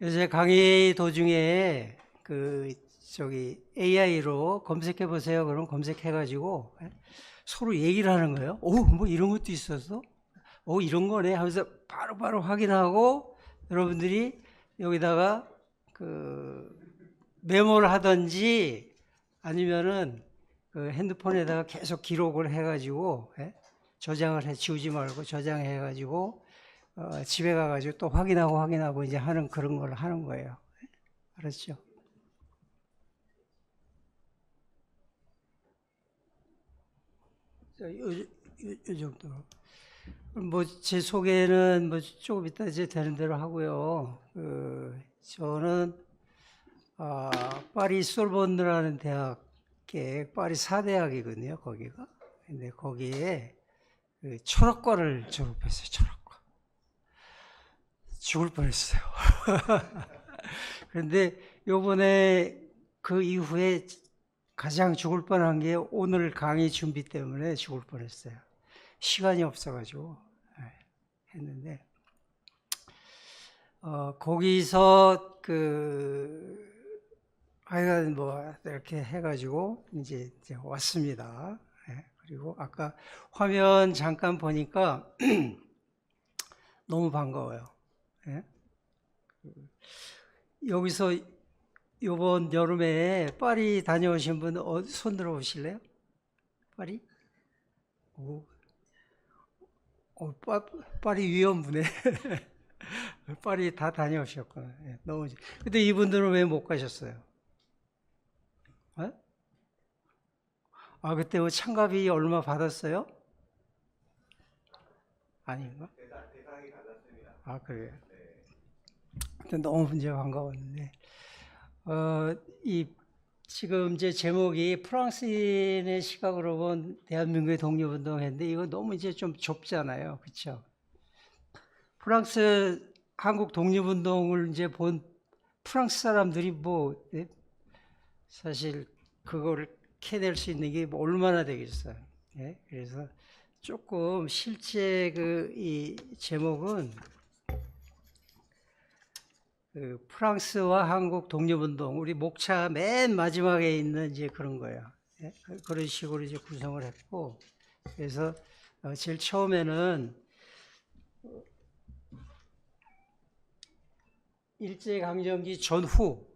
요새 강의 도중에 AI로 검색해 보세요. 그럼 검색해가지고 서로 얘기를 하는 거예요. 오, 뭐 이런 것도 있었어? 오, 이런 거네 하면서 바로바로 확인하고 여러분들이 여기다가 메모를 하든지 아니면은 핸드폰에다가 계속 기록을 해가지고 저장을 해, 지우지 말고 저장해가지고 집에 가가지고 또 확인하고 이제 하는 그런 걸 하는 거예요. 알았죠? 요 정도로. 뭐 제 소개는 뭐 조금 이따 이제 되는 대로 하고요. 저는 파리 소르본느라는 대학에 파리 사대학이거든요. 거기가. 근데 거기에 철학과를 졸업했어요. 철학과. 죽을 뻔했어요. 그런데 요번에 그 이후에 가장 죽을 뻔한 게 오늘 강의 준비 때문에 죽을 뻔했어요. 시간이 없어가지고 했는데 거기서 하여간 뭐 이렇게 해가지고 이제 왔습니다. 그리고 아까 화면 잠깐 보니까 너무 반가워요. 여기서 이번 여름에 파리 다녀오신 분 손 들어 보실래요? 파리? 오. 파리 위험부네. 파리 다 다녀오셨구나. 너무. 근데 이분들은 왜 못 가셨어요? 그때 뭐 참가비 얼마 받았어요? 아닌가? 대상이 달랐습니다. 그래요? 하여튼 너무 이제 반가웠는데. 지금 이제 제목이 프랑스인의 시각으로 본 대한민국의 독립운동했는데 이거 너무 이제 좀 좁잖아요. 그렇죠? 프랑스 한국 독립운동을 이제 본 프랑스 사람들이 뭐 사실 그거를 캐낼 수 있는 게 뭐 얼마나 되겠어요. 그래서 조금 실제 이 제목은 프랑스와 한국 독립운동, 우리 목차 맨 마지막에 있는 이제 그런 거예요. 그런 식으로 이제 구성을 했고, 그래서 제일 처음에는 일제강점기 전후,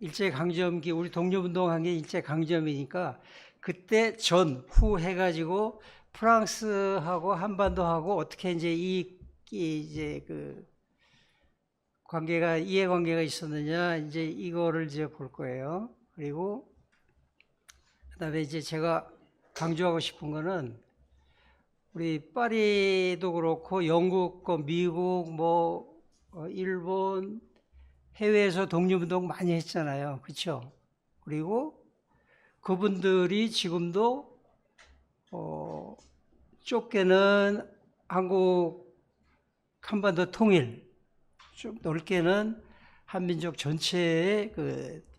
일제강점기, 우리 독립운동한 게 일제강점이니까 그때 전후 해가지고 프랑스하고 한반도하고 어떻게 이제 이제 이해관계가 있었느냐, 이제 이거를 이제 볼 거예요. 그리고, 그 다음에 이제 제가 강조하고 싶은 거는, 우리 파리도 그렇고, 영국, 미국, 일본, 해외에서 독립운동 많이 했잖아요. 그쵸? 그리고 그분들이 지금도, 좁게는 한국, 한반도 통일, 좀 넓게는 한민족 전체의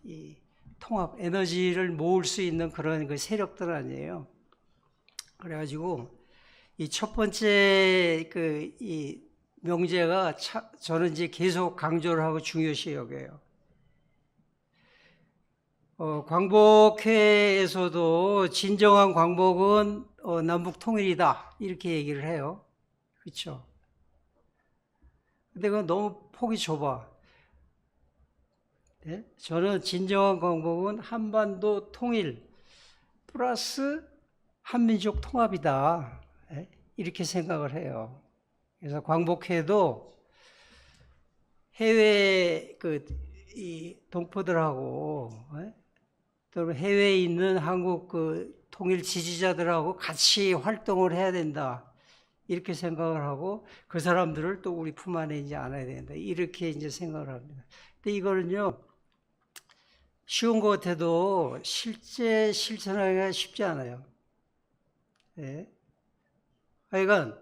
이 통합, 에너지를 모을 수 있는 그런 세력들 아니에요. 그래가지고 이 첫 번째 이 명제가 저는 이제 계속 강조를 하고 중요시 여겨요. 광복회에서도 진정한 광복은 남북 통일이다 이렇게 얘기를 해요. 그렇죠? 근데 그건 너무 폭이 좁아. 저는 진정한 광복은 한반도 통일 플러스 한민족 통합이다. 이렇게 생각을 해요. 그래서 광복회도 해외 이 동포들하고 또 해외에 있는 한국 통일 지지자들하고 같이 활동을 해야 된다. 이렇게 생각을 하고 그 사람들을 또 우리 품 안에 이제 안아야 된다. 이렇게 이제 생각을 합니다. 근데 이거는요, 쉬운 것 같아도 실제 실천하기가 쉽지 않아요. 하여간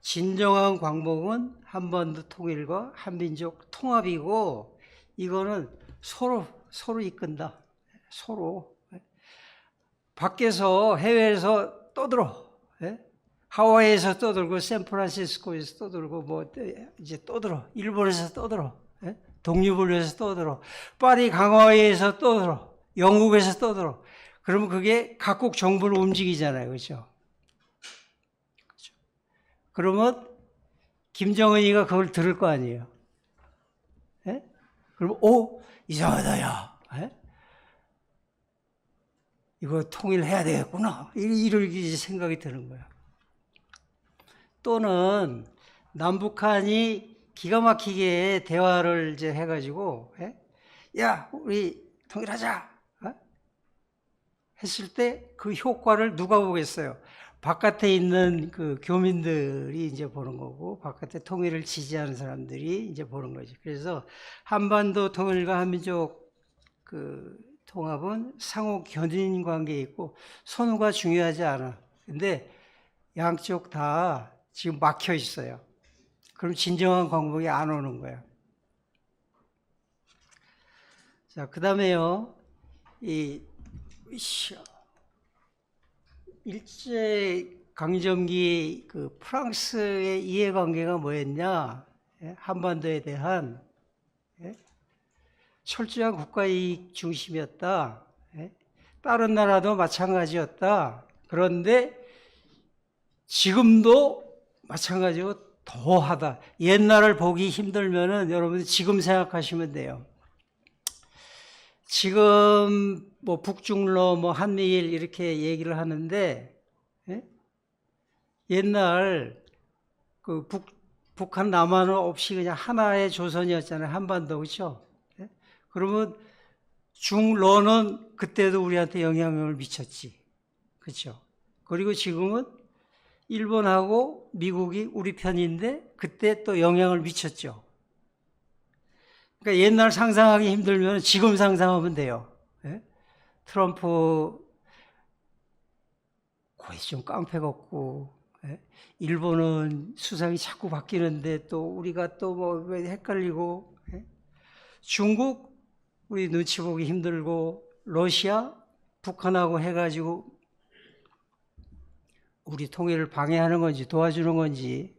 진정한 광복은 한반도 통일과 한민족 통합이고 이거는 서로 이끈다. 서로. 밖에서 해외에서 떠들어. 하와이에서 떠들고 샌프란시스코에서 떠들고 이제 떠들어. 일본에서 떠들어. 독립을 위해서 떠들어. 파리 강화회에서 떠들어. 영국에서 떠들어. 그러면 그게 각국 정부를 움직이잖아요. 그렇죠? 그러면 김정은이가 그걸 들을 거 아니에요. 예? 그럼 이상하다 야. 예? 이거 통일해야 되겠구나. 이럴 생각이 드는 거야. 또는 남북한이 기가 막히게 대화를 이제 해가지고, 야, 우리 통일하자. 했을 때 그 효과를 누가 보겠어요? 바깥에 있는 그 교민들이 이제 보는 거고, 바깥에 통일을 지지하는 사람들이 이제 보는 거지. 그래서 한반도 통일과 한민족 그 통합은 상호 견인 관계에 있고, 선후가 중요하지 않아. 근데 양쪽 다 지금 막혀 있어요. 그럼 진정한 광복이 안 오는 거야. 자, 그 다음에요. 일제 강점기 그 프랑스의 이해관계가 뭐였냐? 한반도에 대한 철저한 국가이익 중심이었다. 다른 나라도 마찬가지였다. 그런데 지금도 마찬가지고 더하다. 옛날을 보기 힘들면은 여러분 지금 생각하시면 돼요. 지금 뭐 북중러 뭐 한미일 이렇게 얘기를 하는데 옛날 그 북한 남한은 없이 그냥 하나의 조선이었잖아요. 한반도. 그렇죠? 그러면 중러는 그때도 우리한테 영향력을 미쳤지. 그렇죠? 그리고 지금은 일본하고 미국이 우리 편인데 그때 또 영향을 미쳤죠. 그러니까 옛날 상상하기 힘들면 지금 상상하면 돼요. 트럼프 거의 좀 깡패 같고, 일본은 수상이 자꾸 바뀌는데 또 우리가 또 뭐 헷갈리고, 중국 우리 눈치 보기 힘들고, 러시아 북한하고 해가지고 우리 통일을 방해하는 건지 도와주는 건지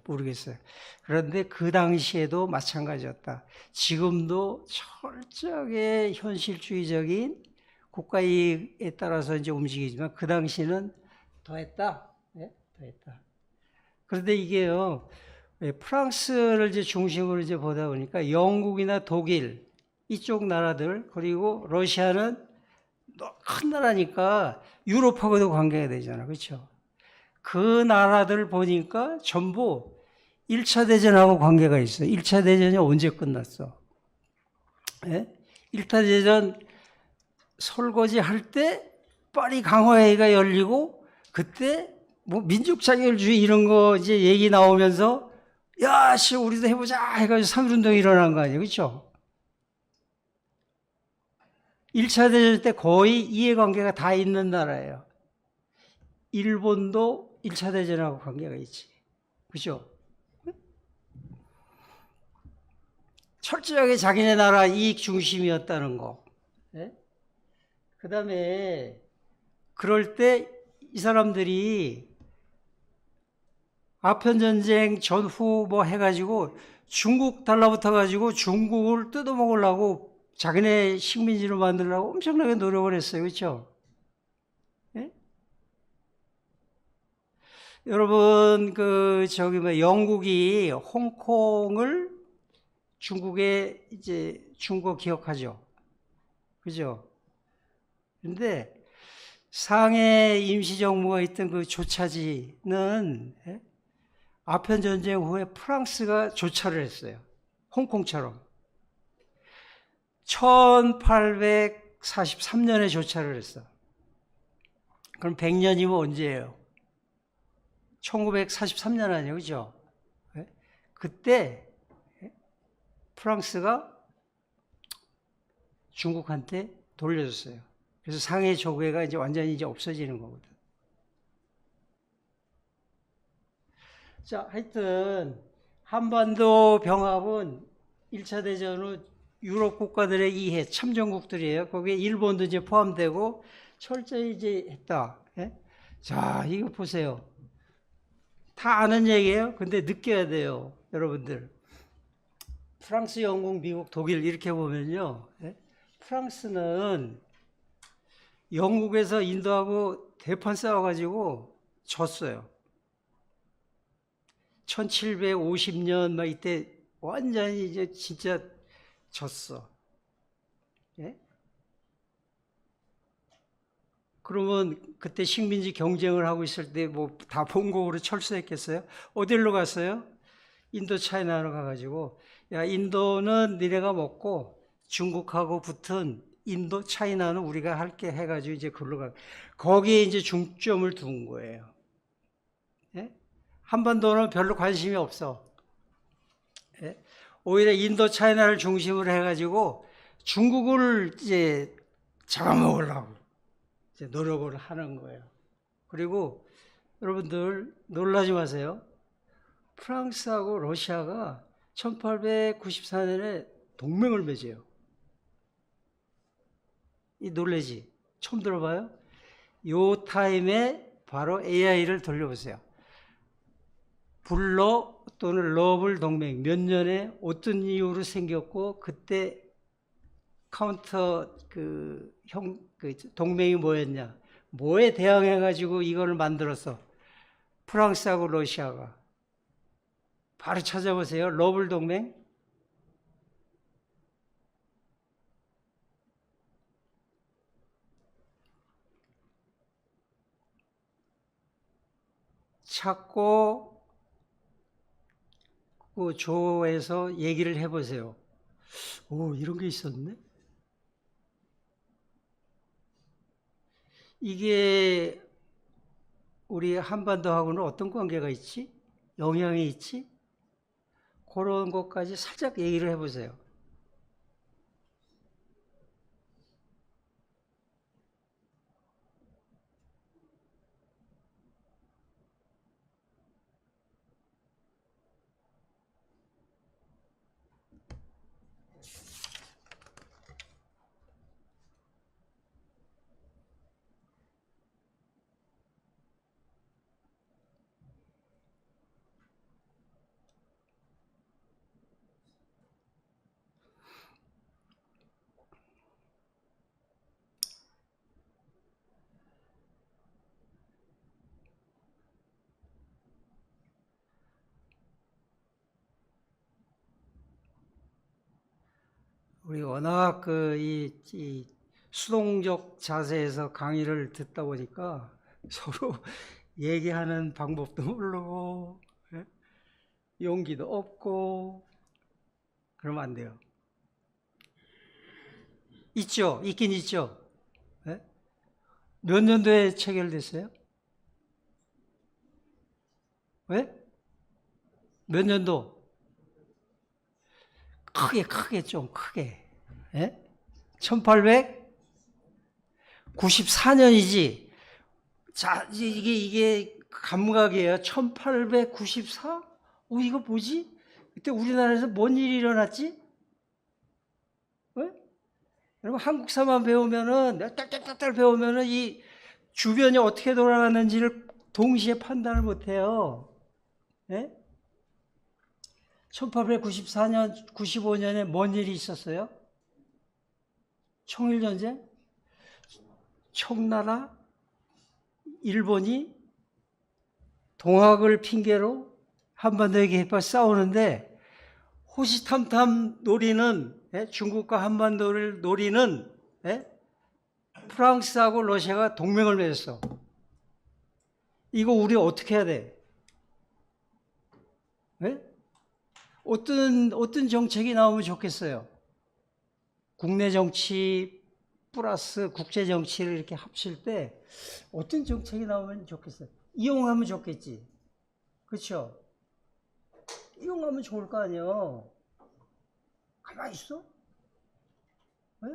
모르겠어요. 그런데 그 당시에도 마찬가지였다. 지금도 철저하게 현실주의적인 국가이익에 따라서 이제 움직이지만 그 당시는 더했다. 더했다. 그런데 이게요, 프랑스를 이제 중심으로 이제 보다 보니까 영국이나 독일 이쪽 나라들 그리고 러시아는 큰 나라니까 유럽하고도 관계가 되잖아. 그렇죠? 그 나라들 보니까 전부 1차 대전하고 관계가 있어요. 1차 대전이 언제 끝났어? 1차 대전 설거지 할 때 파리 강화회의가 열리고 그때 뭐 민족 자결주의 이런 거 이제 얘기 나오면서 야, 씨 우리도 해보자 해가지고 3.1운동이 일어난 거 아니에요. 그렇죠? 1차 대전 때 거의 이해관계가 다 있는 나라예요. 일본도 1차 대전하고 관계가 있지. 그죠? 철저하게 자기네 나라 이익 중심이었다는 거. 그 다음에 그럴 때 이 사람들이 아편전쟁 전후 뭐 해가지고 중국 달라붙어가지고 중국을 뜯어먹으려고 자기네 식민지로 만들려고 엄청나게 노력을 했어요. 그렇죠? 여러분 영국이 홍콩을 중국에 이제 준 거 기억하죠? 그죠? 근데 상해 임시정부가 있던 그 조차지는 아편전쟁 후에 프랑스가 조차를 했어요. 홍콩처럼. 1843년에 조차를 했어. 그럼 100년이면 언제예요? 1943년 아니에요. 그죠? 그때 프랑스가 중국한테 돌려줬어요. 그래서 상해 조개가 이제 완전히 이제 없어지는 거거든. 자, 하여튼 한반도 병합은 1차 대전 후 유럽 국가들의 이해, 참전국들이에요. 거기에 일본도 이제 포함되고 철저히 이제 했다. 자, 이거 보세요. 다 아는 얘기예요. 근데 느껴야 돼요, 여러분들. 프랑스, 영국, 미국, 독일 이렇게 보면요. 예? 프랑스는 영국에서 인도하고 대판 싸워가지고 졌어요. 1750년 막 이때 완전히 이제 진짜 졌어. 예? 그러면 그때 식민지 경쟁을 하고 있을 때 뭐 다 본국으로 철수했겠어요? 어디로 갔어요? 인도 차이나로 가가지고 야 인도는 니네가 먹고 중국하고 붙은 인도 차이나는 우리가 할게 해가지고 이제 그걸로 가 거기에 이제 중점을 둔 거예요. 예? 한반도는 별로 관심이 없어. 예? 오히려 인도 차이나를 중심으로 해가지고 중국을 이제 잡아먹으려고 이제 노력을 하는 거예요. 그리고 여러분들 놀라지 마세요. 프랑스하고 러시아가 1894년에 동맹을 맺어요. 이 놀라지? 처음 들어봐요? 요 타임에 바로 AI를 돌려보세요. 불러 또는 러블 동맹 몇 년에 어떤 이유로 생겼고 그때 카운터 그 동맹이 뭐였냐? 뭐에 대항해 가지고 이거를 만들었어? 프랑스하고 러시아가. 바로 찾아보세요. 러블 동맹. 찾고 그 조에서 얘기를 해보세요. 오, 이런 게 있었네? 이게 우리 한반도하고는 어떤 관계가 있지? 영향이 있지? 그런 것까지 살짝 얘기를 해보세요. 우리 워낙 이 수동적 자세에서 강의를 듣다 보니까 서로 얘기하는 방법도 모르고, 예? 용기도 없고, 그러면 안 돼요. 있죠? 있긴 있죠? 예? 몇 년도에 체결됐어요? 왜? 몇 년도? 크게 좀 크게. 예? 1894년이지. 자, 이게 감각이에요. 1894? 이거 뭐지? 그때 우리나라에서 뭔 일이 일어났지? 예? 여러분 한국사만 배우면은 딸딸딸딸 배우면은 이 주변이 어떻게 돌아가는지를 동시에 판단을 못해요. 예? 1894년, 95년에 뭔 일이 있었어요? 청일전쟁? 청나라? 일본이 동학을 핑계로 한반도에 개입해 싸우는데 호시탐탐 노리는 중국과 한반도를 노리는 프랑스하고 러시아가 동맹을 맺었어. 이거 우리 어떻게 해야 돼? 어떤 정책이 나오면 좋겠어요? 국내 정치 플러스 국제 정치를 이렇게 합칠 때 어떤 정책이 나오면 좋겠어요? 이용하면 좋겠지. 그렇죠? 이용하면 좋을 거 아니에요. 가만히 있어? 네?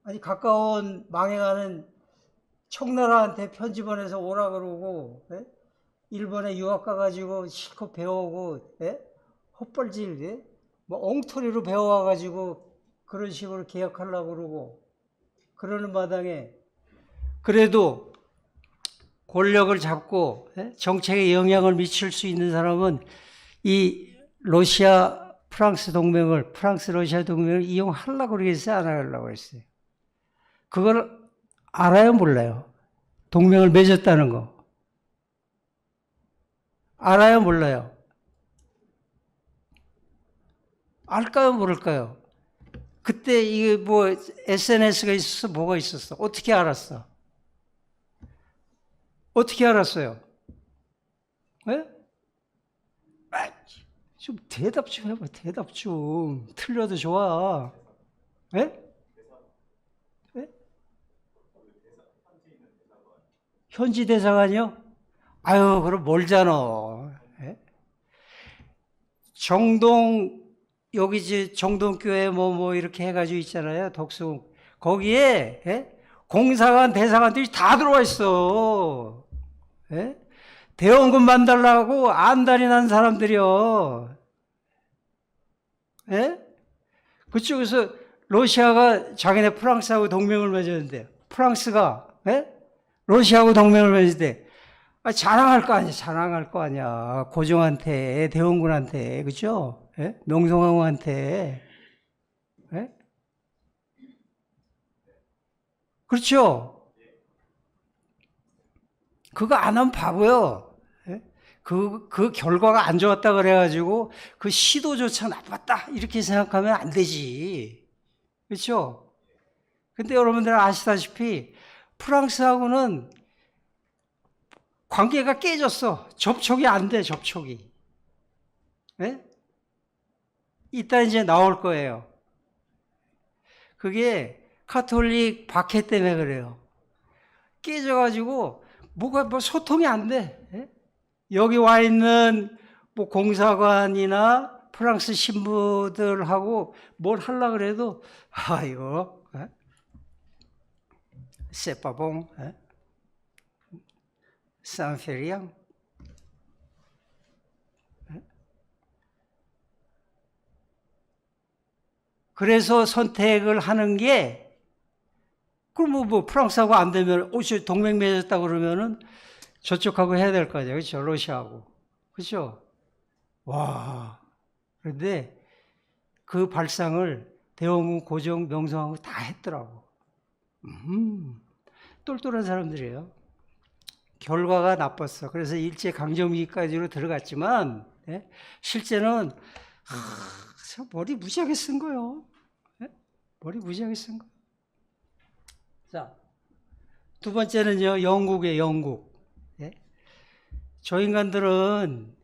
아니 가까운 망해가는 청나라한테 편지 보내서 오라 그러고 네? 일본에 유학 가가지고 실컷 배우고 네? 헛벌질 네? 뭐 엉터리로 배워와가지고 그런 식으로 개혁하려고 그러고 그러는 마당에 그래도 권력을 잡고 정책에 영향을 미칠 수 있는 사람은 이 러시아 프랑스 동맹을, 프랑스 러시아 동맹을 이용하려고 그러겠어요? 안 하려고 그랬어요? 그걸 알아요? 몰라요? 동맹을 맺었다는 거. 알아요? 몰라요? 알까요? 모를까요? 그때 이게 뭐 SNS가 있었어? 뭐가 있었어? 어떻게 알았어? 어떻게 알았어요? 예? 아, 좀 대답 좀 해봐. 대답 좀. 틀려도 좋아. 예? 예? 현지 대사관이요? 아유, 그럼 멀잖아. 예? 정동, 여기 이제 정동교회 뭐 이렇게 해가지고 있잖아요. 독수. 거기에, 예? 공사관, 대사관들이 다 들어와 있어. 예? 대원금 만달라고 안달이 난 사람들이요. 예? 그쪽에서 러시아가 자기네 프랑스하고 동맹을 맺었는데, 프랑스가, 예? 러시아하고 동맹을 맺었는데, 자랑할 거 아니야, 자랑할 거 아니야. 고종한테, 대원군한테, 그죠? 예? 명성황후한테. 예? 그렇죠? 그거 안 하면 바보요. 예? 그 결과가 안 좋았다 그래가지고 그 시도조차 나빴다. 이렇게 생각하면 안 되지. 그렇죠? 근데 여러분들 아시다시피 프랑스하고는 관계가 깨졌어. 접촉이 안 돼, 접촉이. 예? 이따 이제 나올 거예요. 그게 카톨릭 박해 때문에 그래요. 깨져가지고 뭐 소통이 안 돼. 예? 여기 와 있는 뭐 공사관이나 프랑스 신부들하고 뭘 하려고 그래도 이거 세빠봉 산페리앙. 그래서 선택을 하는 게 그럼 뭐 프랑스하고 안 되면 동맹 맺었다 그러면은 저쪽하고 해야 될 거 아니에요. 그렇죠? 러시아하고. 그렇죠? 와. 그런데 그 발상을 대원군, 고종, 명성하고 다 했더라고. 똘똘한 사람들이에요. 결과가 나빴어. 그래서 일제 강점기까지로 들어갔지만 실제는 머리 무지하게 쓴 거예요. 머리 무지하게 쓴 거. 자, 두 번째는요, 영국이에요, 영국. 저 인간들은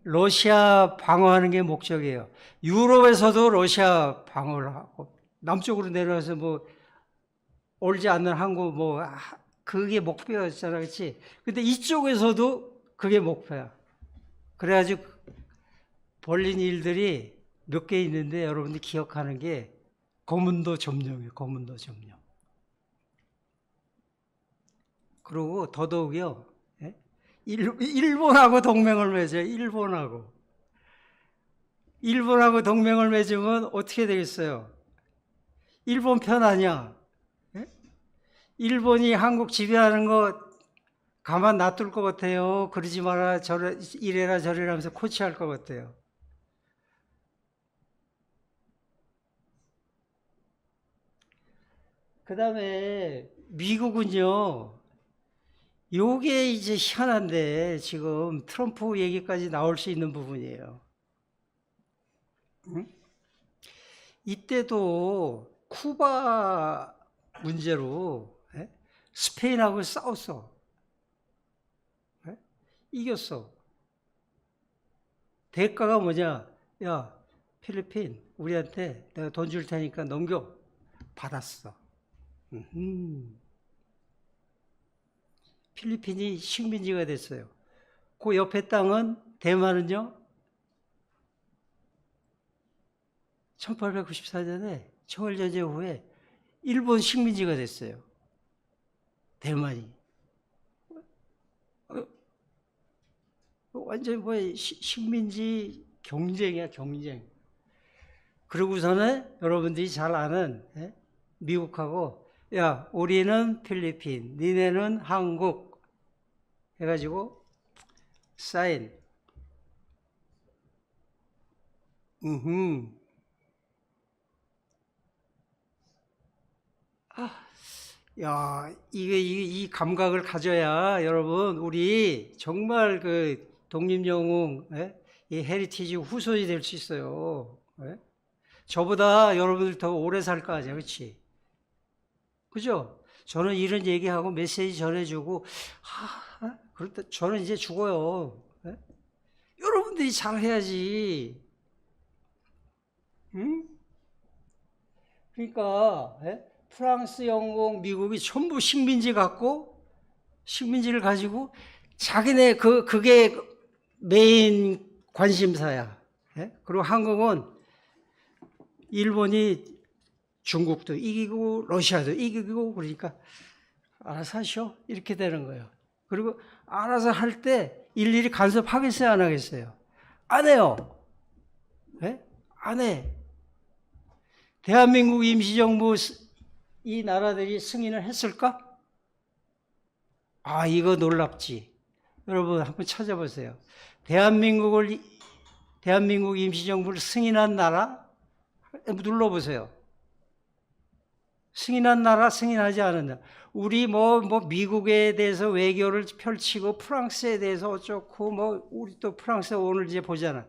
러시아 방어하는 게 목적이에요. 유럽에서도 러시아 방어를 하고 남쪽으로 내려와서 뭐 올지 않는 한국 그게 목표였잖아, 그렇지? 근데 이쪽에서도 그게 목표야. 그래가지고 벌린 일들이 몇 개 있는데 여러분들 기억하는 게 거문도 점령이에요. 거문도 점령. 그리고 더더욱이요. 일본하고 동맹을 맺어요. 일본하고 동맹을 맺으면 어떻게 되겠어요? 일본 편 아니야. 일본이 한국 지배하는 거 가만 놔둘 것 같아요. 그러지 마라, 이래라 저래라 하면서 코치할 것 같아요. 그 다음에 미국은요, 요게 이제 희한한데 지금 트럼프 얘기까지 나올 수 있는 부분이에요. 응? 이때도 쿠바 문제로 스페인하고 싸웠어. 이겼어. 대가가 뭐냐? 야, 필리핀 우리한테 내가 돈 줄 테니까 넘겨. 받았어. 필리핀이 식민지가 됐어요. 그 옆에 땅은 대만은요. 1894년에 청일전쟁 후에 일본 식민지가 됐어요. 대만이. 완전히 식민지 경쟁이야, 경쟁. 그러고서는 여러분들이 잘 아는 미국하고 야, 우리는 필리핀, 니네는 한국 해가지고 사인. 음. 야, 이 감각을 가져야 여러분, 우리 정말 그 독립영웅, 예? 이 헤리티지 후손이 될 수 있어요. 예? 저보다 여러분들 더 오래 살 거 아니야, 그렇지? 그죠? 저는 이런 얘기하고 메시지 전해주고, 그렇다. 저는 이제 죽어요. 예? 여러분들이 잘 해야지. 응? 그러니까, 예? 프랑스, 영국, 미국이 전부 식민지를 가지고 자기네 그게 메인 관심사야. 예? 그리고 한국은 일본이 중국도 이기고 러시아도 이기고 그러니까 알아서 하셔. 이렇게 되는 거예요. 그리고 알아서 할 때 일일이 간섭하겠어요, 안 하겠어요? 안 해요. 예? 안 해. 대한민국 임시정부 이 나라들이 승인을 했을까? 이거 놀랍지. 여러분 한번 찾아보세요. 대한민국 임시정부를 승인한 나라? 눌러보세요. 승인한 나라, 승인하지 않은 나라. 우리 미국에 대해서 외교를 펼치고 프랑스에 대해서 어쩌고 우리 또 프랑스 오늘 이제 보잖아.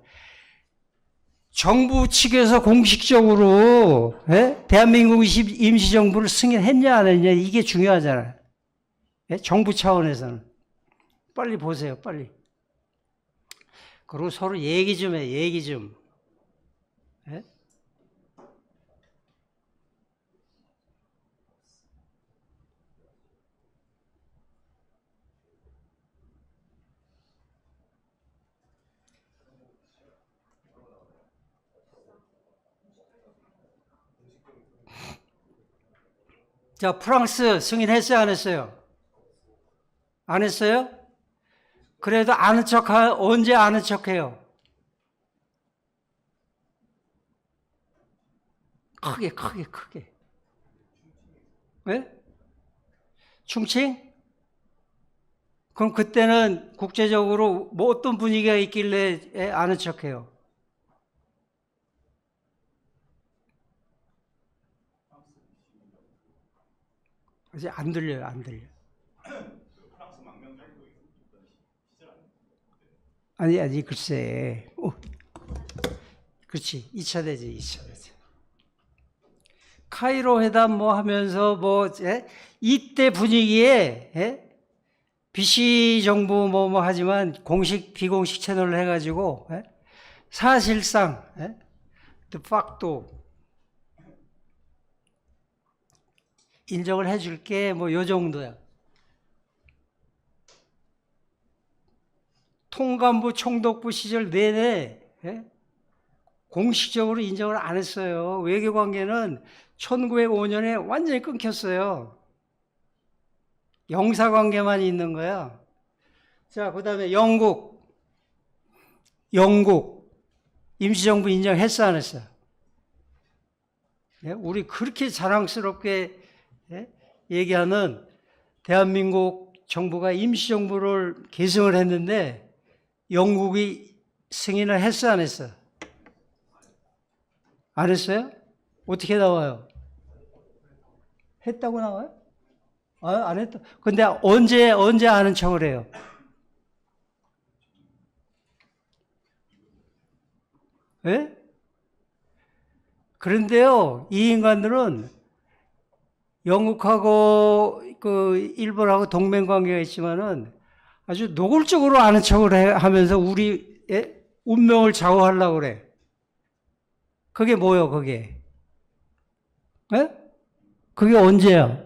정부 측에서 공식적으로 대한민국 임시정부를 승인했냐 안 했냐 이게 중요하잖아요. 정부 차원에서는. 빨리 보세요, 빨리. 그리고 서로 얘기 좀 해, 얘기 좀. 자, 프랑스 승인했어요, 안 했어요? 안 했어요? 그래도 아는 언제 아는 척해요? 크게. 왜? 충칭? 그럼 그때는 국제적으로 어떤 분위기가 있길래 아는 척해요? 아직 안 들려요, 안 들려. 아니, 글쎄. 그렇지. 2차 대전. 카이로 회담 하면서 이때 분위기에 BC 정부 하지만 비공식 채널을 해가지고 사실상 드팍도 인정을 해줄게 요 정도야. 통감부 총독부 시절 내내 공식적으로 인정을 안 했어요. 외교관계는 1905년에 완전히 끊겼어요. 영사관계만 있는 거야. 자, 그 다음에 영국 임시정부 인정했어 안 했어? 우리 그렇게 자랑스럽게 얘기하는 대한민국 정부가 임시정부를 계승을 했는데 영국이 승인을 했어 안 했어? 안 했어요? 어떻게 나와요? 했다고 나와요? 안 했다. 근데 언제 아는 척을 해요? 예? 그런데요, 이 인간들은 영국하고 일본하고 동맹 관계가 있지만은 아주 노골적으로 아는 척을 하면서 우리 운명을 좌우하려고 그래. 그게 뭐요, 그게? 그게 언제야?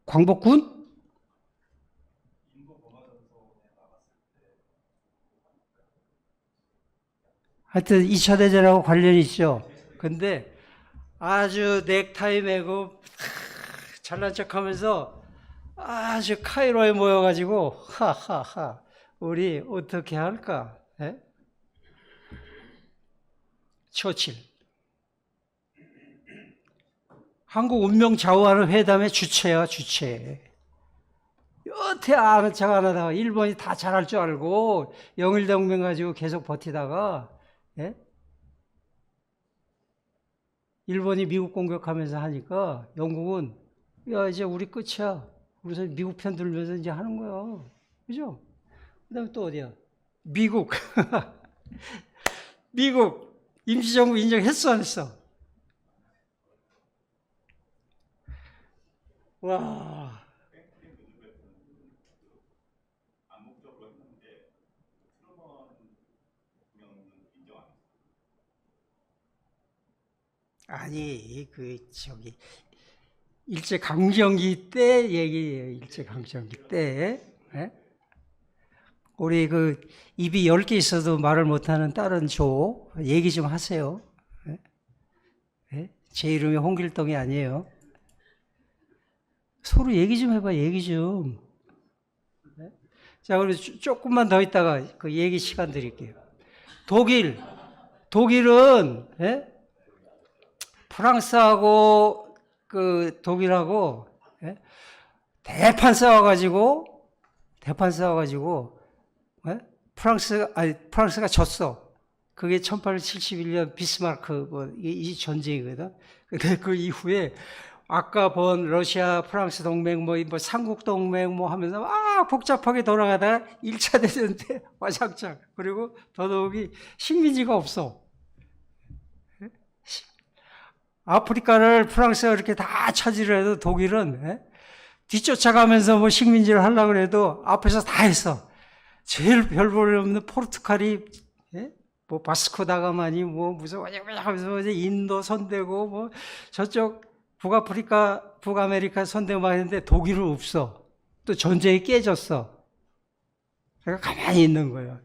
광복군? 하여튼 2차 대전하고 관련이 있죠. 근데 아주 넥타이 매고 잘난 척하면서 아주 카이로에 모여가지고 하하하 우리 어떻게 할까? 처칠. 한국 운명 좌우하는 회담의 주체야, 주체. 여태 아는 척 안 하다가 일본이 다 잘할 줄 알고 영일동맹 가지고 계속 버티다가, 예? 일본이 미국 공격하면서 하니까 영국은 야 이제 우리 끝이야. 우선 미국 편 들면서 이제 하는 거야. 그죠? 그다음에 또 어디야? 미국. 미국 임시정부 인정했어 안 했어? 와. 아니 일제 강점기 때 얘기예요. 일제 강점기 때. 예? 우리 입이 10개 있어도 말을 못하는 다른 조 얘기 좀 하세요. 예? 예? 제 이름이 홍길동이 아니에요. 서로 얘기 좀 해봐. 얘기 좀. 예? 자, 그럼 조금만 더 있다가 그 얘기 시간 드릴게요. 독일은, 예? 프랑스하고 독일하고, 예? 대판 싸워가지고, 예? 프랑스가 졌어. 그게 1871년 비스마르크 이 전쟁이거든. 근데 그 이후에 아까 본 러시아 프랑스 동맹 뭐 삼국 동맹 하면서 막 복잡하게 돌아가다가 1차 대전 때 와장창. 그리고 더더욱이 식민지가 없어. 아프리카를 프랑스가 이렇게 다 차지를 해도 독일은 뒤쫓아가면서 뭐 식민지를 하려고 해도 앞에서 다 했어. 제일 별 볼 없는 포르투갈이 뭐 바스코 다가마니 뭐 무슨 하면서 이제 인도 손대고 뭐 저쪽 북아메리카 손대고 막 했는데 독일은 없어. 또 전쟁이 깨졌어. 그러니까 가만히 있는 거예요.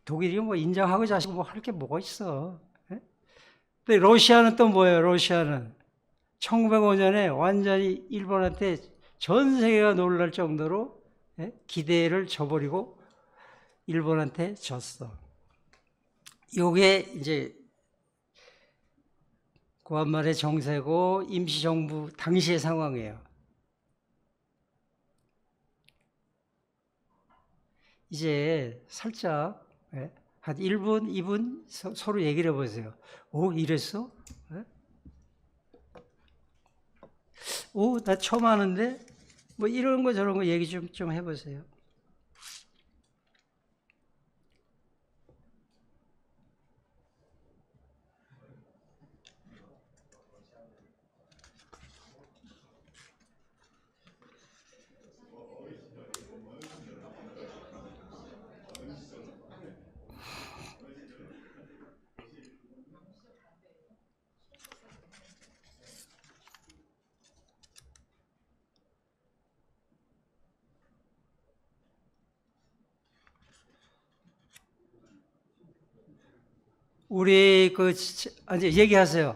독일이 뭐 인정하고 자시고 뭐 할 게 뭐가 있어. 근데 러시아는 또 뭐예요? 러시아는 1905년에 완전히 일본한테 전 세계가 놀랄 정도로 기대를 저버리고 일본한테 졌어. 요게 이제 구한말의 정세고 임시정부 당시의 상황이에요. 이제 살짝 한 1분, 2분 서로 얘기를 해보세요. 오, 이랬어? 오, 나 처음 하는데? 뭐 이런 거 저런 거 얘기 좀 해보세요. 우리 이제 얘기하세요.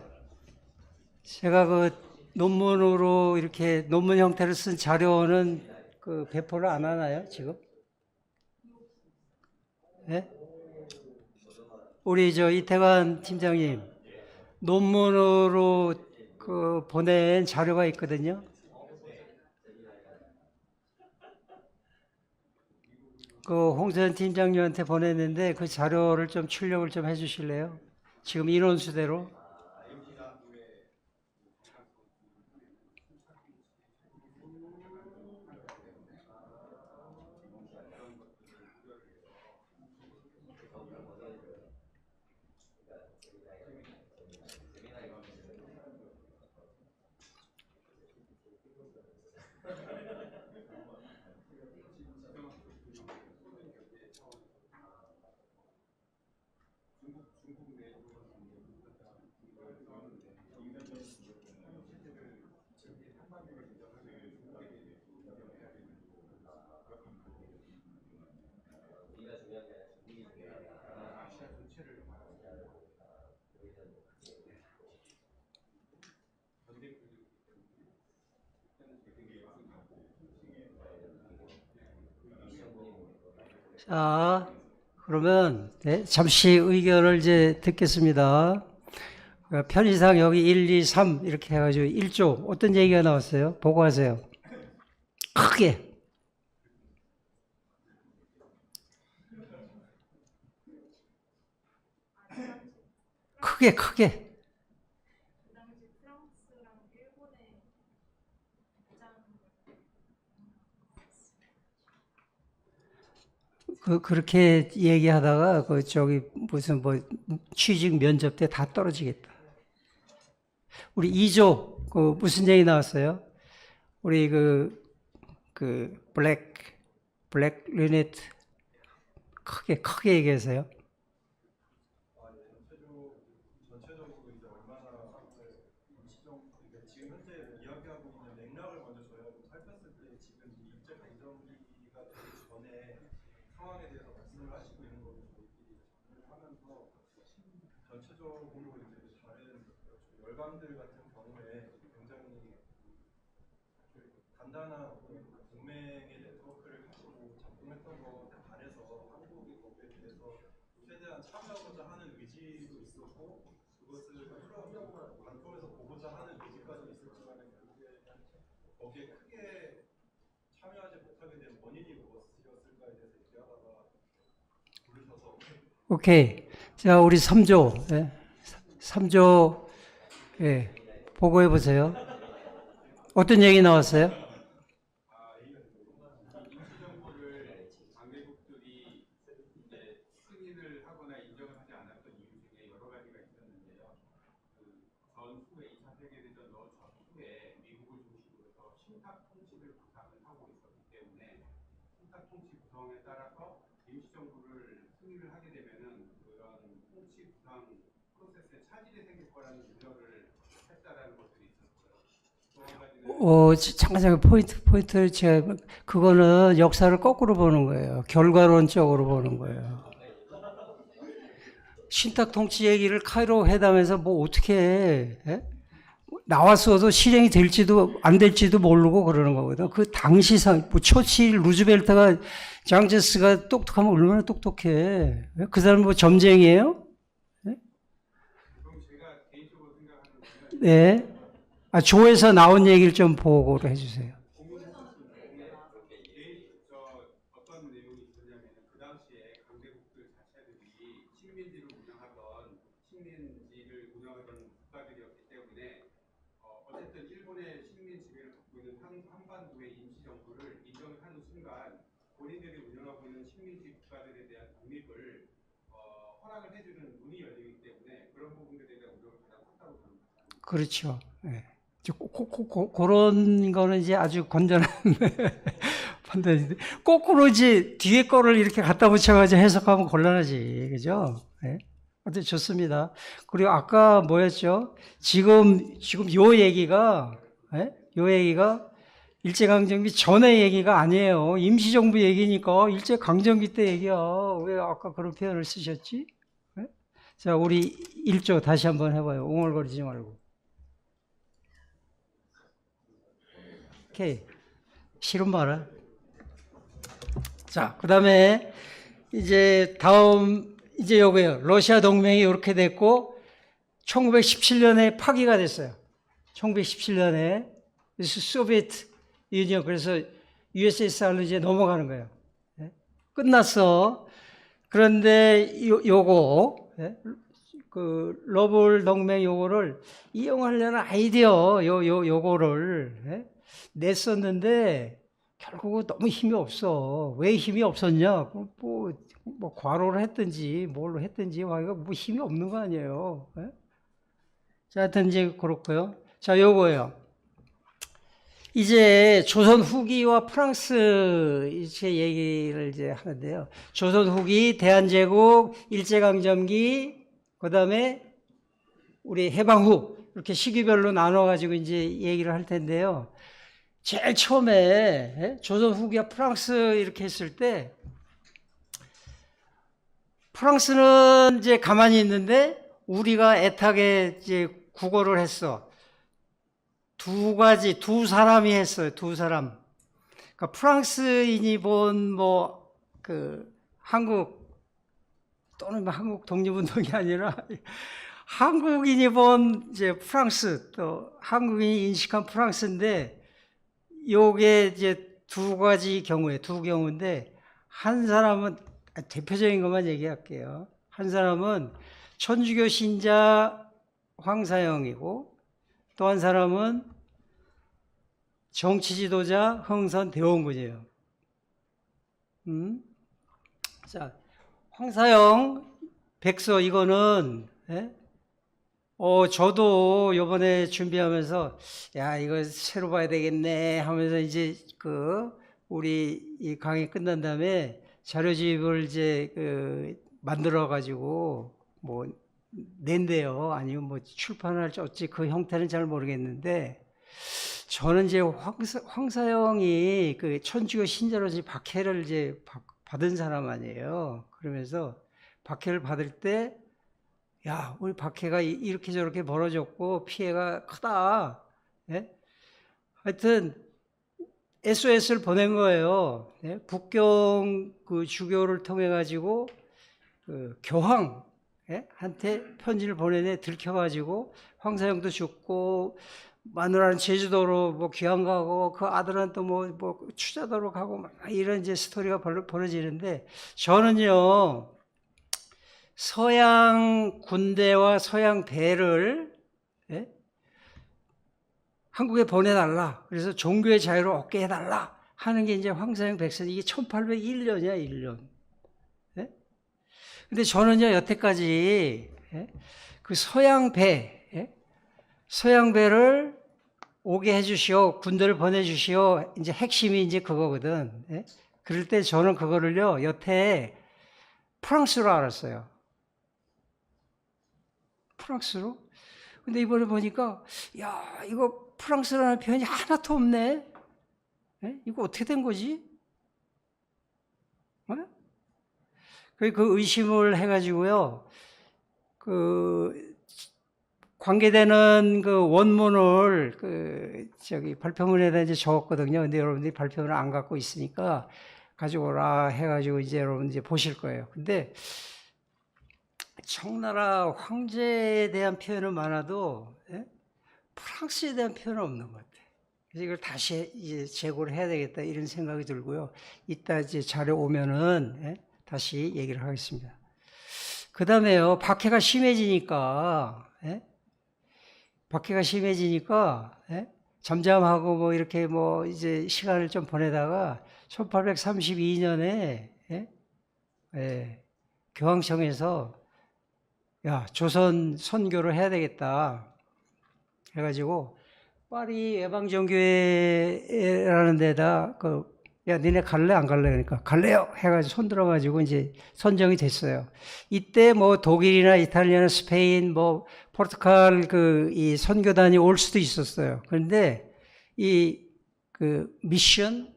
제가 논문으로 이렇게 논문 형태로 쓴 자료는 배포를 안 하나요, 지금? 네? 우리 이태관 팀장님, 논문으로 보낸 자료가 있거든요. 홍선 팀장님한테 보냈는데 그 자료를 좀 출력을 좀 해주실래요? 지금 인원수대로. 자, 그러면 잠시 의견을 이제 듣겠습니다. 편의상 여기 1, 2, 3 이렇게 해가지고 1조 어떤 얘기가 나왔어요? 보고하세요. 크게. 크게. 그 당시 프랑스랑 일본의 가장 그렇게 얘기하다가 무슨 뭐 취직 면접 때 다 떨어지겠다. 우리 2조 무슨 얘기 나왔어요? 우리 블랙 리넷 크게 얘기하세요. 전체적으로 이제 얼마나 지금 현재 이야기하고 있는 맥락을 먼저 저희가 좀 살폈을 때 지금 이 일제 강점기가 되기 전에 상황에 대해서 말씀을 하시고 있는 거를 저희끼리 정리를 하면서 전체적으로 이제 다른 열강들 같은 경우에 굉장히 단단한 동맹의 네트워크를 가지고 작동했던 것에 반해서 한국이 거기에 대해서 최대한 참여하고자 하는 의지도 있었고 그것을 관점에서 보고자 하는 의지까지 있었지만 거기에 크게 참여하지 못하게 된 원인이 무엇이었을까에 대해서 얘기하다가 부르셔서 오케이. 자, 우리 3조. 예? 3조, 예. 보고해 보세요. 어떤 얘기 나왔어요? 임시정부를 관계국들이 이제 승인을 하거나 인정을 하지 않았던 이유 중에 여러 가지가 있었는데요. 전후에 2차 세계대전 전후에 미국을 중심으로 해서 신탁 통치를 구상을 하고 있었기 때문에 신탁 통치 구성에 따라서 임시정부를 승인을 하게 되면은 그런 통치 구상 프로세스에 차질이 생길 거라는 우려를 했다라는 것들이 있었고요. 또 한 가지는 잠깐 포인트를 제가 그거는 역사를 거꾸로 보는 거예요. 결과론적으로 보는 거예요. 신탁 통치 얘기를 카이로 회담에서 뭐 어떻게 해? 예? 나왔어도 실행이 될지도 안 될지도 모르고 그러는 거거든. 그 당시 뭐 처칠 루즈벨트가 장제스가 똑똑하면 얼마나 똑똑해. 그 사람 뭐 점쟁이에요? 그럼 제가 개인적으로 생각하는 거는 네. 조에서 나온 얘기를 좀 보고를 해주세요. 어떤 내용이 있었냐면 그 당시에 강대국들 자체들이 식민지를 운영하던 국가들이었기 때문에 어쨌든 일본의 식민 지배를 받고 있는 한반도의 임시정부를 인정하는 순간 본인들이 운영하고 있는 식민지 국가들에 대한 독립을 허락을 해주는 문이 열리기 때문에 그런 부분들에 대한 우려가 가장 컸다고 봅니다. 그렇죠. 네. 그런 거는 이제 아주 건전한 판단인데, 거꾸로 이제 뒤에 거를 이렇게 갖다 붙여가지고 해석하면 곤란하지. 그죠? 네. 아무튼 좋습니다. 그리고 아까 뭐였죠? 지금 요 얘기가, 네? 요 얘기가 일제강점기 전의 얘기가 아니에요. 임시정부 얘기니까 일제강점기 때 얘기야. 왜 아까 그런 표현을 쓰셨지? 네? 자, 우리 1조 다시 한번 해봐요. 웅얼거리지 말고. 오케이. 싫은 말아. 자, 그 다음에 이제 이제 요거예요. 러시아 동맹이 이렇게 됐고, 1917년에 파기가 됐어요. 1917년에. 그래서 소비에트 유니언, 그래서 USSR로 이제 넘어가는 거예요. 끝났어. 그런데 요거, 그 러블 동맹 요거를 이용하려는 아이디어, 요거를 냈었는데 결국은 너무 힘이 없어. 왜 힘이 없었냐? 뭐 과로를 했든지 뭘로 했든지 뭐 힘이 없는 거 아니에요. 자, 하여튼 이제 그렇고요. 자, 요거예요. 이제 조선 후기와 프랑스 이제 얘기를 이제 하는데요. 조선 후기, 대한제국, 일제강점기, 그 다음에 우리 해방 후 이렇게 시기별로 나눠가지고 이제 얘기를 할 텐데요. 제일 처음에 조선 후기와 프랑스 이렇게 했을 때 프랑스는 이제 가만히 있는데 우리가 애타게 이제 구걸을 했어. 두 사람이 했어요. 두 사람. 그러니까 프랑스인이 본 한국 또는 한국 독립운동이 아니라 한국인이 본 이제 프랑스 또 한국인이 인식한 프랑스인데 요게 이제 두 경우인데 한 사람은 대표적인 것만 얘기할게요. 한 사람은 천주교 신자 황사영이고 또 한 사람은 정치 지도자 흥선 대원군이에요. 자, 황사영 백서 이거는 저도 요번에 준비하면서 야 이거 새로 봐야 되겠네 하면서 이제 우리 이 강의 끝난 다음에 자료집을 이제 만들어 가지고 뭐 낸대요. 아니면 뭐 출판할지 어찌 그 형태는 잘 모르겠는데 저는 이제 황사영이 그 천주교 신자로 이제 박해를 이제 받은 사람 아니에요. 그러면서 박해를 받을 때 야, 우리 박해가 이렇게 저렇게 벌어졌고 피해가 크다. 하여튼 SOS를 보낸 거예요. 북경 그 주교를 통해 가지고 그 교황 한테 편지를 보내네 들켜가지고 황사영도 죽고 마누라는 제주도로 뭐 귀향 가고 그 아들은 또 뭐 추자도로 가고 막 이런 이제 스토리가 벌어지는데 저는요 서양 군대와 서양 배를 한국에 보내달라. 그래서 종교의 자유를 얻게 해달라 하는 게 이제 황사영 백서 이게 1801년이야 1년. 근데 저는요 여태까지 그 서양 배를 오게 해주시오, 군대를 보내주시오. 이제 핵심이 이제 그거거든. 그럴 때 저는 그거를요 여태 프랑스로 알았어요. 프랑스로? 근데 이번에 보니까 야 이거 프랑스라는 표현이 하나도 없네. 이거 어떻게 된 거지? 그 의심을 해가지고요. 그 관계되는 그 원문을 발표문에다 이제 적었거든요. 근데 여러분들이 발표문을 안 갖고 있으니까 가져오라 해가지고 이제 여러분 이제 보실 거예요. 근데 청나라 황제에 대한 표현은 많아도 프랑스에 대한 표현은 없는 것 같아요. 그래서 이걸 다시 이제 재고를 해야 되겠다 이런 생각이 들고요. 이따 이제 자료 오면은 다시 얘기를 하겠습니다. 그 다음에요, 박해가 심해지니까 잠잠하고 뭐 이렇게 뭐 이제 시간을 좀 보내다가 1832년에 교황청에서 야 조선 선교를 해야 되겠다 해가지고 파리 예방전교회라는 데다 야 니네 갈래 안 갈래 그러니까 갈래요 해가지고 손 들어가지고 이제 선정이 됐어요. 이때 뭐 독일이나 이탈리아나 스페인 뭐 포르투갈 이 선교단이 올 수도 있었어요. 그런데 미션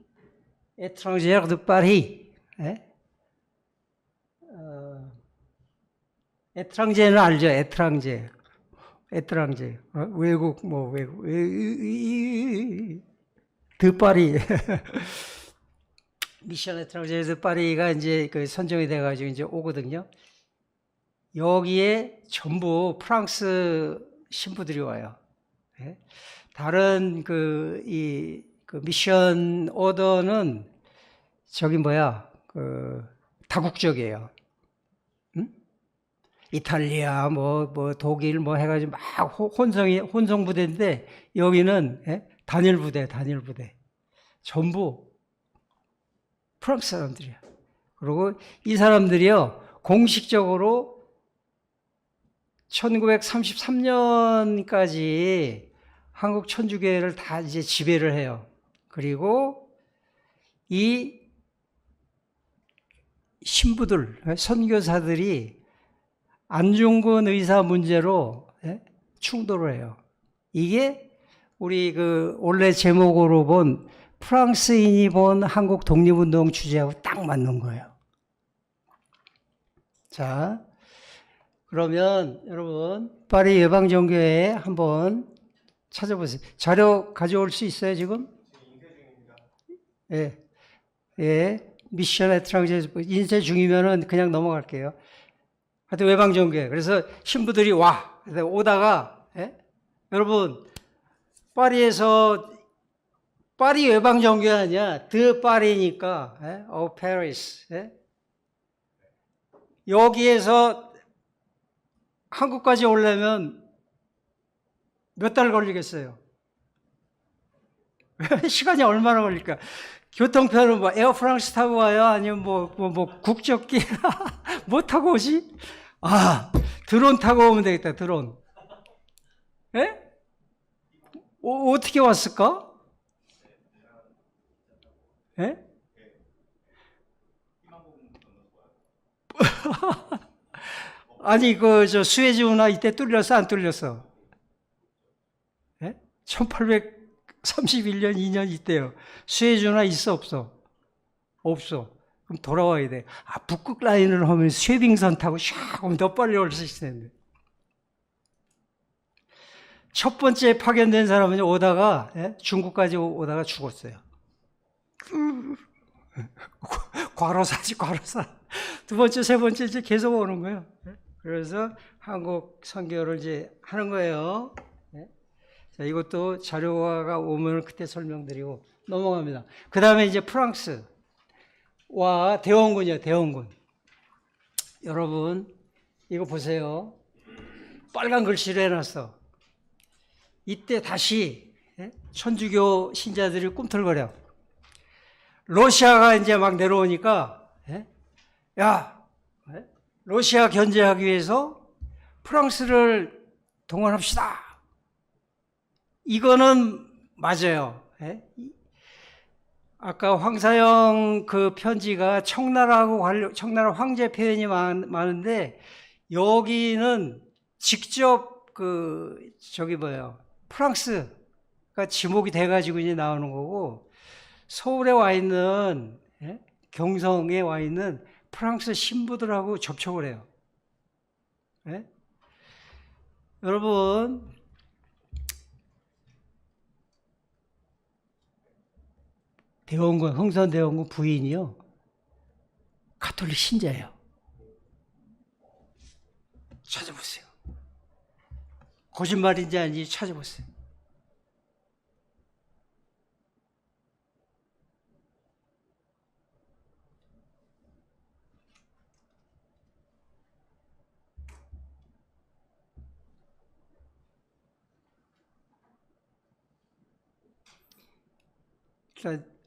étrangère de Paris 에트랑제는 알죠? 에트랑제 외국 드파리 미션 에트랑제 드 파리가 이제 선정이 돼가지고 이제 오거든요. 여기에 전부 프랑스 신부들이 와요. 다른 미션 오더는 다국적이에요. 이탈리아, 독일, 해가지고 막 혼성 부대인데, 여기는, 단일 부대. 전부 프랑스 사람들이야. 그리고 이 사람들이요, 공식적으로 1933년까지 한국 천주교회를 다 이제 지배를 해요. 그리고 이 신부들, 선교사들이 안중근 의사 문제로 충돌을 해요. 이게 우리 원래 제목으로 본 프랑스인이 본 한국 독립운동 주제하고 딱 맞는 거예요. 자, 그러면 여러분 파리 예방전교회 한번 찾아보세요. 자료 가져올 수 있어요 지금? 예. 미션 에트랑제 인쇄 중이면은 그냥 넘어갈게요. 하여튼 예방전교회. 그래서 신부들이 와. 오다가 여러분 파리 예방전교회 아니야. 드 파리니까 페리스. 여기에서 한국까지 오려면 몇 달 걸리겠어요? 시간이 얼마나 걸릴까? 교통편은 뭐 에어프랑스 타고 와요? 아니면 뭐 국적기 뭐 타고 오지? 아, 드론 타고 오면 되겠다, 드론. 예? 어떻게 왔을까? 예? 아니, 저 수에즈 운하 이때 뚫렸어, 안 뚫렸어? 예? 1831년, 2년 이때요. 수에즈 운하 있어, 없어? 없어. 그럼 돌아와야 돼. 아, 북극 라인을 하면 쇠빙선 타고 샥 하면 더 빨리 올 수 있을 텐데. 첫 번째 파견된 사람은 오다가, 예? 중국까지 오다가 죽었어요. 과로사지, 과로사. 두 번째, 세 번째 이제 계속 오는 거예요. 예? 그래서 한국 선교를 이제 하는 거예요. 예? 자, 이것도 자료가 오면 그때 설명드리고 넘어갑니다. 그 다음에 이제 프랑스와 대원군이요, 대원군. 여러분, 이거 보세요. 빨간 글씨로 해놨어. 이때 다시 천주교 신자들이 꿈틀거려. 러시아가 이제 막 내려오니까, 야, 러시아 견제하기 위해서 프랑스를 동원합시다. 이거는 맞아요. 아까 황사영 그 편지가 청나라 황제 표현이 많은데, 여기는 직접 프랑스가 지목이 돼가지고 이제 나오는 거고, 서울에 와 있는, 경성에 와 있는 프랑스 신부들하고 접촉을 해요. 여러분, 흥선대원군 부인이요, 가톨릭 신자예요. 찾아보세요. 거짓말인지 아닌지 찾아보세요.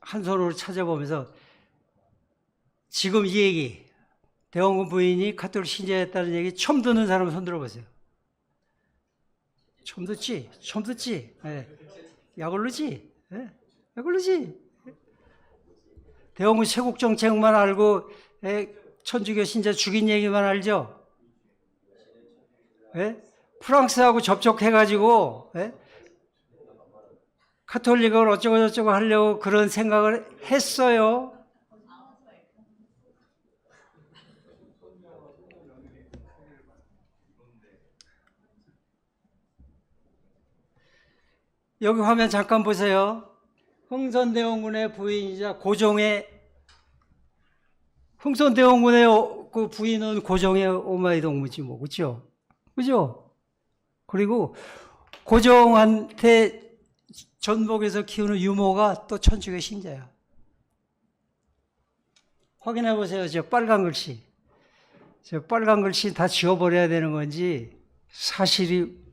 한 손으로 찾아보면서 지금 이 얘기, 대원군 부인이 가톨릭 신자였다는 얘기 처음 듣는 사람 손 들어보세요. 처음 듣지? 처음 듣지? 약올르지? 약올르지? 대원군 세국 정책만 알고 천주교 신자 죽인 얘기만 알죠? 프랑스하고 접촉해가지고 카톨릭을 어쩌고저쩌고 하려고 그런 생각을 했어요. 여기 화면 잠깐 보세요. 흥선대원군의 부인이자 흥선대원군의 그 부인은 고종의 오마이 동무지 뭐, 그죠? 그죠? 그리고 고종한테 전복에서 키우는 유모가 또 천주교 신자야. 확인해 보세요. 저 빨간 글씨. 저 빨간 글씨 다 지워버려야 되는 건지 사실이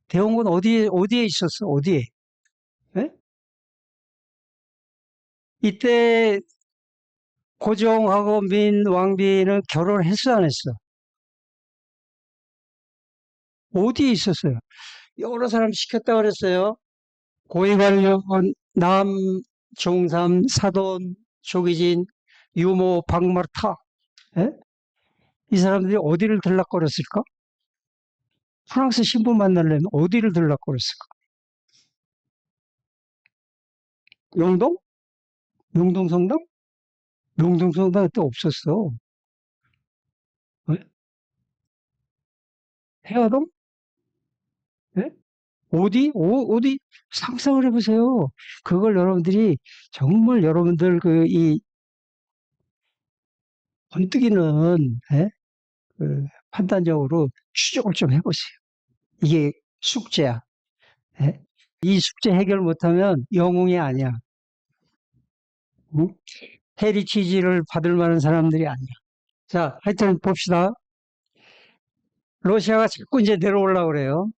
대원군 어디에 있었어? 어디에? 이때 고종하고 왕비는 결혼했어, 안 했어? 어디에 있었어요? 여러 사람 시켰다 그랬어요. 고위관료, 남, 종삼, 사돈, 조기진, 유모, 박마타. 이 사람들이 어디를 들락거렸을까? 프랑스 신부 만나려면 어디를 들락거렸을까? 영동? 영동성당? 영동성당 그때 없었어. 해화동? 어디? 상상을 해보세요. 그걸 여러분들이 정말 여러분들 번뜩이는 판단적으로 추적을 좀 해보세요. 이게 숙제야. 이 숙제 해결 못하면 영웅이 아니야. 응? 헤리티지를 받을 만한 사람들이 아니야. 자, 하여튼 봅시다. 러시아가 자꾸 이제 내려오려고 그래요.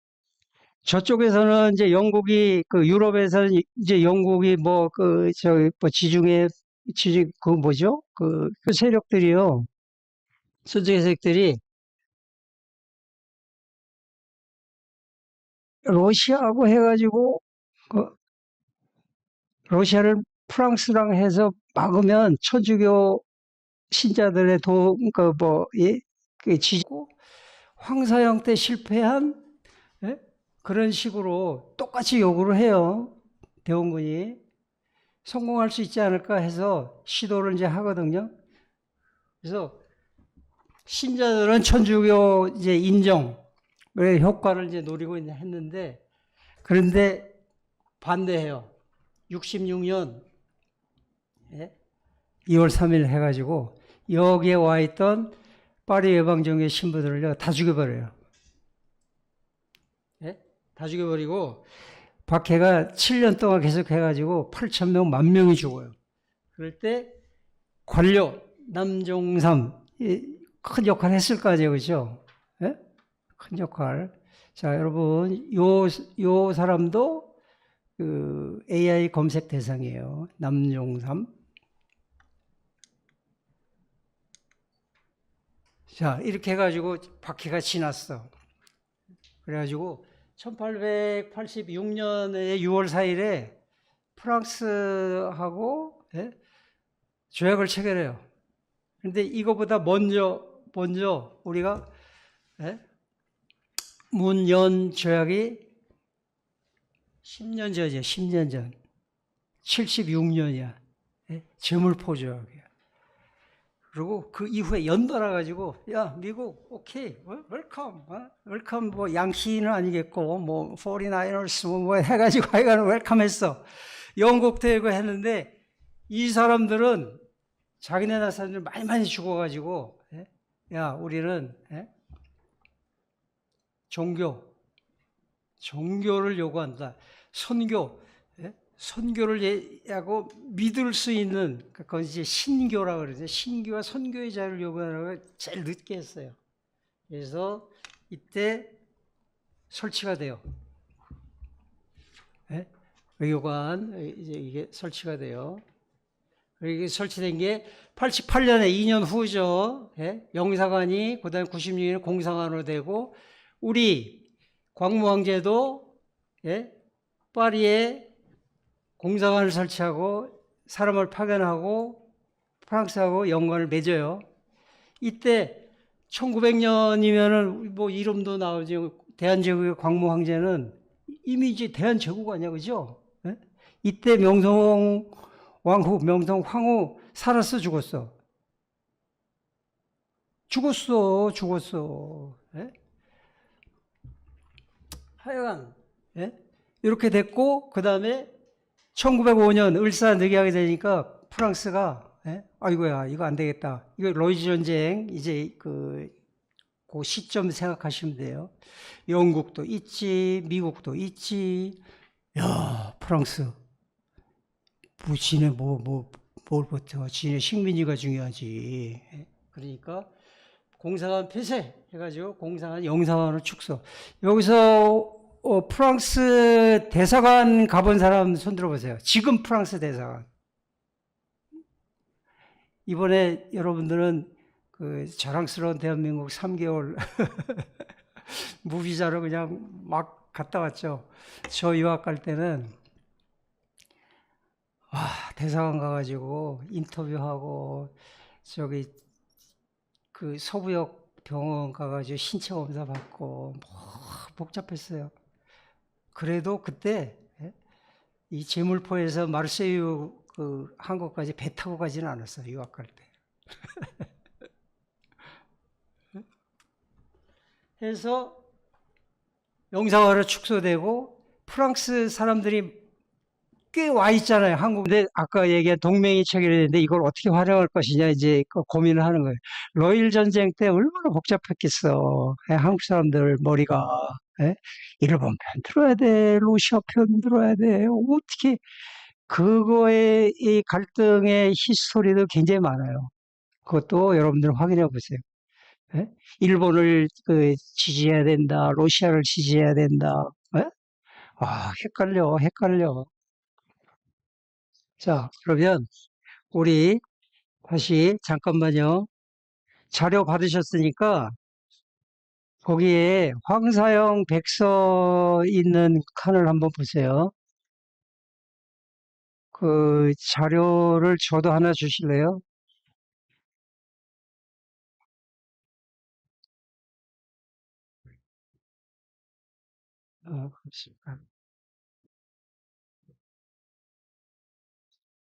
저쪽에서는 이제 영국이, 그 유럽에서는 이제 영국이 뭐, 뭐 그 뭐죠? 그 세력들이요. 선제 세력들이 러시아하고 해가지고, 그 러시아를 프랑스랑 해서 막으면 천주교 신자들의 예? 그 지고 황사형 때 실패한, 예? 그런 식으로 똑같이 요구를 해요. 대원군이. 성공할 수 있지 않을까 해서 시도를 이제 하거든요. 그래서 신자들은 천주교 이제 인정, 의 효과를 이제 노리고 했는데, 그런데 반대해요. 66년 2월 3일 해가지고 여기에 와 있던 파리 예방정의 신부들을 다 죽여버려요. 예? 다 죽여버리고 박해가 7년 동안 계속 해가지고 8,000명, 10,000명이 죽어요. 그럴 때 관료 남종삼 큰 역할 했을 거 아니에요, 그죠? 예? 큰 역할. 자, 여러분, 요 사람도 그 AI 검색 대상이에요. 남종삼. 자, 이렇게 해가지고 박해가 지났어. 그래가지고 1886년에 6월 4일에 프랑스하고 조약을 체결해요. 근데 이거보다 먼저 우리가 문연 조약이 10년 전이죠. 10년 전. 76년이야. 제물포 조약이야. 그리고 그 이후에 연달아 가지고 야 미국 오케이 웰컴 웰컴 뭐 양키는 아니겠고 뭐 49ers 뭐 해가지고 하여간 웰컴했어. 영국도 이거 했는데 이 사람들은 자기네 나라 사람들 많이 죽어가지고 야 우리는 종교를 요구한다. 선교를 하고 믿을 수 있는, 그건 이제 신교라고 그러죠. 신교와 선교의 자유를 요구하는 걸 제일 늦게 했어요. 그래서 이때 설치가 돼요. 외교관, 이제 이게 설치가 돼요. 이게 설치된 게 88년에 2년 후죠. 영사관이, 그 다음에 96년에 공사관으로 되고, 우리 광무왕제도 파리에 공사관을 설치하고 사람을 파견하고 프랑스하고 연관을 맺어요. 이때 1900년이면은 뭐 이름도 나오지. 대한제국의 광무황제는 이미 이제 대한제국 아니야, 그죠? 이때 명성 황후 살았어, 죽었어? 죽었어. 하여간 이렇게 됐고, 그 다음에 1905년 을사늑약이 되니까 프랑스가 아이고야 이거 안 되겠다. 이거 로이즈 전쟁 이제 그 시점 생각하시면 돼요. 영국도 있지, 미국도 있지. 야 프랑스 지네 뭘 버텨? 지네 식민지가 중요하지. 그러니까 공사관 폐쇄 해가지고 공사관 영사관으로 축소. 여기서 프랑스 대사관 가본 사람 손 들어보세요. 지금 프랑스 대사관. 이번에 여러분들은 그 자랑스러운 대한민국 3개월 무비자로 그냥 막 갔다 왔죠. 저 유학 갈 때는 대사관 가가지고 인터뷰하고 저기 그 서부역 병원 가가지고 신체 검사 받고 복잡했어요. 그래도 그때 이 제물포에서 마르세유 그 한국까지 배 타고 가지는 않았어요. 유학 갈 때. 해서 영사관으로 축소되고 프랑스 사람들이 꽤 와 있잖아요. 한국. 근데 아까 얘기한 동맹이 체결했는데 이걸 어떻게 활용할 것이냐 이제 그 고민을 하는 거예요. 러일 전쟁 때 얼마나 복잡했겠어. 예, 한국 사람들 머리가. 예? 일본 편 들어야 돼. 러시아 편 들어야 돼. 어떻게 그거의 이 갈등의 히스토리도 굉장히 많아요. 그것도 여러분들 확인해 보세요. 예? 일본을 지지해야 된다. 러시아를 지지해야 된다. 예? 아, 헷갈려, 헷갈려. 자, 그러면 우리 다시 잠깐만요. 자료 받으셨으니까 거기에 황사형 백서 있는 칸을 한번 보세요. 그 자료를 저도 하나 주실래요? 그렇습니다.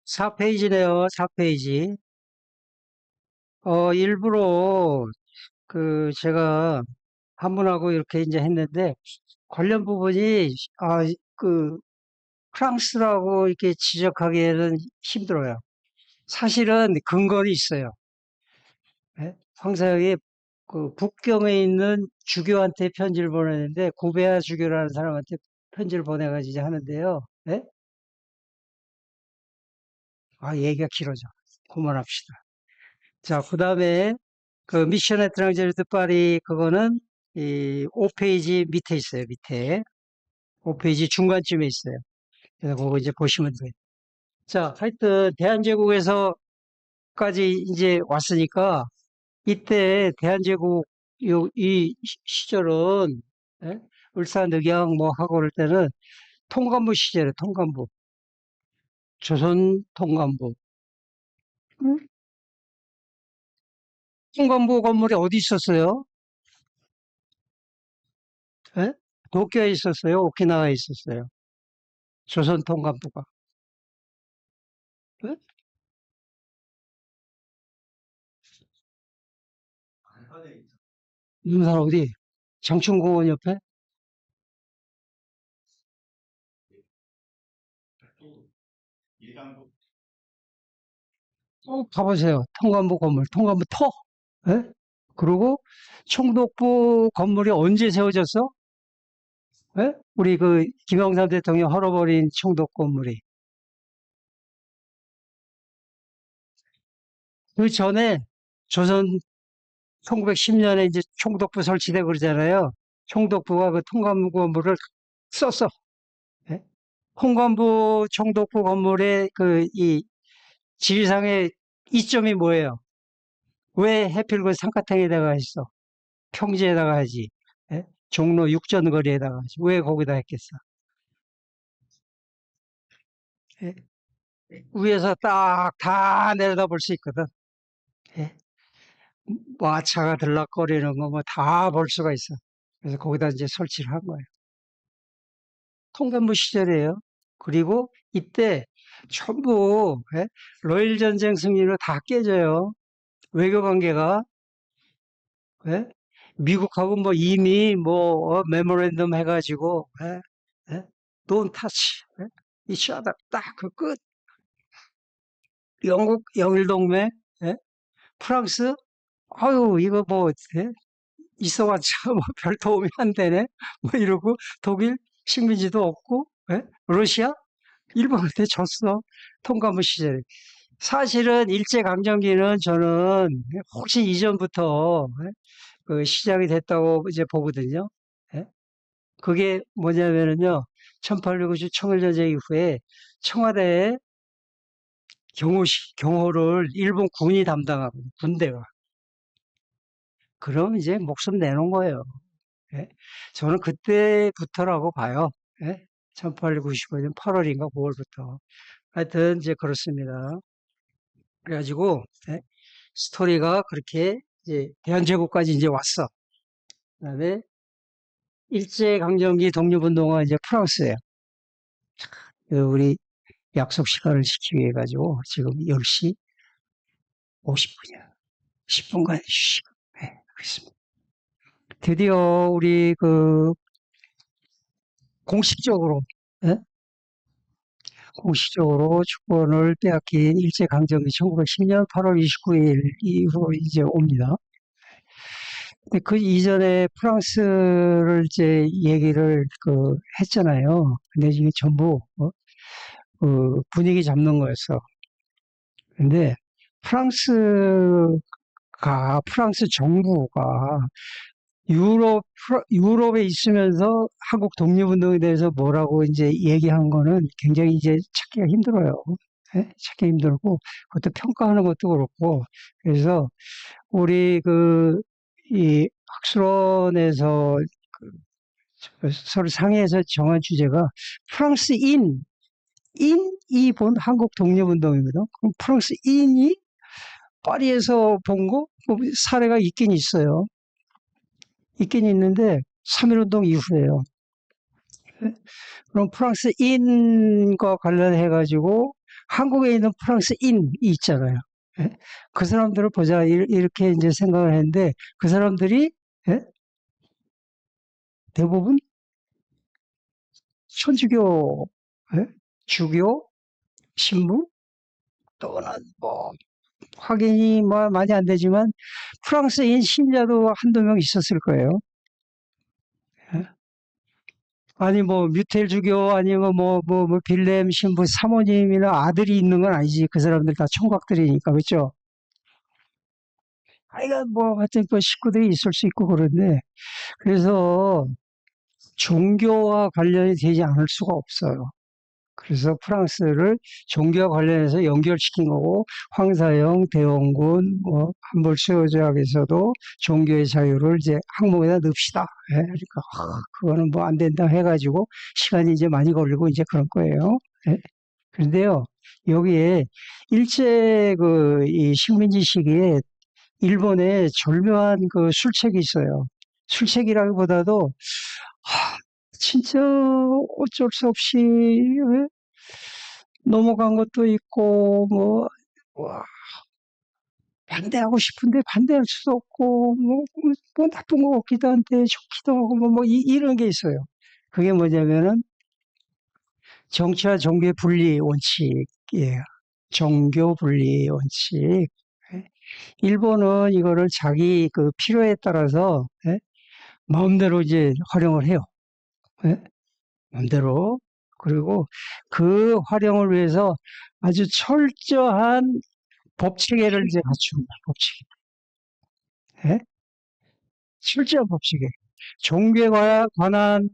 4페이지네요, 4페이지. 일부러 제가 한 분하고 이렇게 이제 했는데 관련 부분이 그 프랑스라고 이렇게 지적하기에는 힘들어요. 사실은 근거는 있어요. 예? 황사영이 그 북경에 있는 주교한테 편지를 보내는데 구베아 주교라는 사람한테 편지를 보내가지고 이제 하는데요. 예? 얘기가 길어져. 그만합시다. 자, 그 다음에 그 미션 에트랑제르 파리 그거는 이 5페이지 밑에 있어요. 밑에 5페이지 중간쯤에 있어요. 그래서 그거 이제 보시면 돼요. 자, 하여튼 대한제국에서까지 이제 왔으니까 이때 대한제국 이 시절은 예? 울산 늑양 뭐 하고 그럴 때는 통감부 시절에 통감부 조선 통감부 응? 통감부 건물이 어디 있었어요? 예? 도쿄에 있었어요? 오키나와에 있었어요? 조선 통감부가 예? 간판에 있죠. 눈산 어디? 장충공원 옆에? 일간부 가보세요. 통감부 건물, 통감부 터. 예? 그리고 총독부 건물이 언제 세워졌어? 예? 우리 그 김영삼 대통령 헐어버린 총독 건물이. 그 전에 조선 1910년에 이제 총독부 설치되고 그러잖아요. 총독부가 그 통감부 건물을 썼어. 예? 통감부 총독부 건물의 이 지리상의 이점이 뭐예요? 왜 해필 그 삼가탕에다가 했어? 평지에다가 하지. 예? 종로 육전거리에다가 하지. 왜 거기다 했겠어? 예? 위에서 딱 다 내려다볼 수 있거든. 예? 마차가 들락거리는 거 뭐 다 볼 수가 있어. 그래서 거기다 이제 설치를 한 거예요. 통감부 시절이에요. 그리고 이때 전부 러일 전쟁 승리로 다 깨져요. 외교 관계가 예? 미국하고 뭐 이미 뭐 메모랜덤 해가지고 돈 타치 이슈하다 딱 그 끝. 영국 영일 동맹 프랑스 아유 이거 뭐 있어봤자 뭐 별 도움이 안 되네 뭐 이러고 독일 식민지도 없고 러시아 일본한테 졌어 통감부 시절에 사실은 일제강점기는 저는 혹시 이전부터 그 시작이 됐다고 이제 보거든요. 예? 그게 뭐냐면은요, 1895 청일전쟁 이후에 청와대에 경호를 일본 군이 담당하고 군대가. 그럼 이제 목숨 내놓은 거예요. 예? 저는 그때부터라고 봐요. 예? 1895년 8월인가 9월부터. 하여튼 이제 그렇습니다. 그래가지고 스토리가 그렇게 이제 대한제국까지 이제 왔어. 그다음에 일제강점기 독립운동은 이제 프랑스예요. 우리 약속 시간을 지키기 위해 가지고 지금 10시 50분이야. 10분간 휴식. 네, 그렇습니다. 드디어 우리 공식적으로 예? 공식적으로 주권을 빼앗긴 일제강점기 1910년 8월 29일 이후로 이제 옵니다. 근데 그 이전에 프랑스를 이제 얘기를 했잖아요. 근데 이게 전부 분위기 잡는 거였어. 근데 프랑스 정부가 유럽에 있으면서 한국 독립운동에 대해서 뭐라고 이제 얘기한 거는 굉장히 이제 찾기가 힘들어요. 예? 찾기 힘들고, 그것도 평가하는 것도 그렇고, 그래서 우리 이 학술원에서 서로 상의해서 정한 주제가 인이 본 한국 독립운동이거든. 그럼 프랑스인이 파리에서 본 사례가 있긴 있어요. 있긴 있는데 3.1운동 이후에요. 그럼 프랑스인과 관련해가지고 한국에 있는 프랑스인이 있잖아요. 예? 그 사람들을 보자 이렇게 이제 생각을 했는데 그 사람들이 예? 대부분 천주교, 예? 주교, 신부 또는 뭐 확인이 뭐 많이 안 되지만 프랑스인 신자도 한두 명 있었을 거예요. 예? 아니 뭐 뮤텔 주교 아니면 뭐 빌렘 신부 사모님이나 아들이 있는 건 아니지. 그 사람들 다 총각들이니까 그렇죠. 아이가 뭐 하여튼 그 식구들이 있을 수 있고 그런데 그래서 종교와 관련이 되지 않을 수가 없어요. 그래서 프랑스를 종교와 관련해서 연결시킨 거고 황사영, 대원군, 뭐 한불수호조약에서도 종교의 자유를 이제 항목에다 넣읍시다. 예, 그러니까 그거는 뭐 안 된다 해가지고 시간이 이제 많이 걸리고 이제 그런 거예요. 예. 그런데요 여기에 일제 이 식민지 시기에 일본에 절묘한 술책이 있어요. 술책이라기보다도 진짜 어쩔 수 없이 넘어간 것도 있고 와, 반대하고 싶은데 반대할 수도 없고 뭐 나쁜 거 없기도 한데 좋기도 하고 이런 게 있어요. 그게 뭐냐면은 정치와 종교의 분리 원칙이에요. 종교 분리 원칙. 예. 일본은 이거를 자기 필요에 따라서 예? 마음대로 이제 활용을 해요. 예? 마음대로. 그리고 그 활용을 위해서 아주 철저한 법체계를 이제 갖춥니다. 법체계. 예? 철저한 법체계. 종교에 관한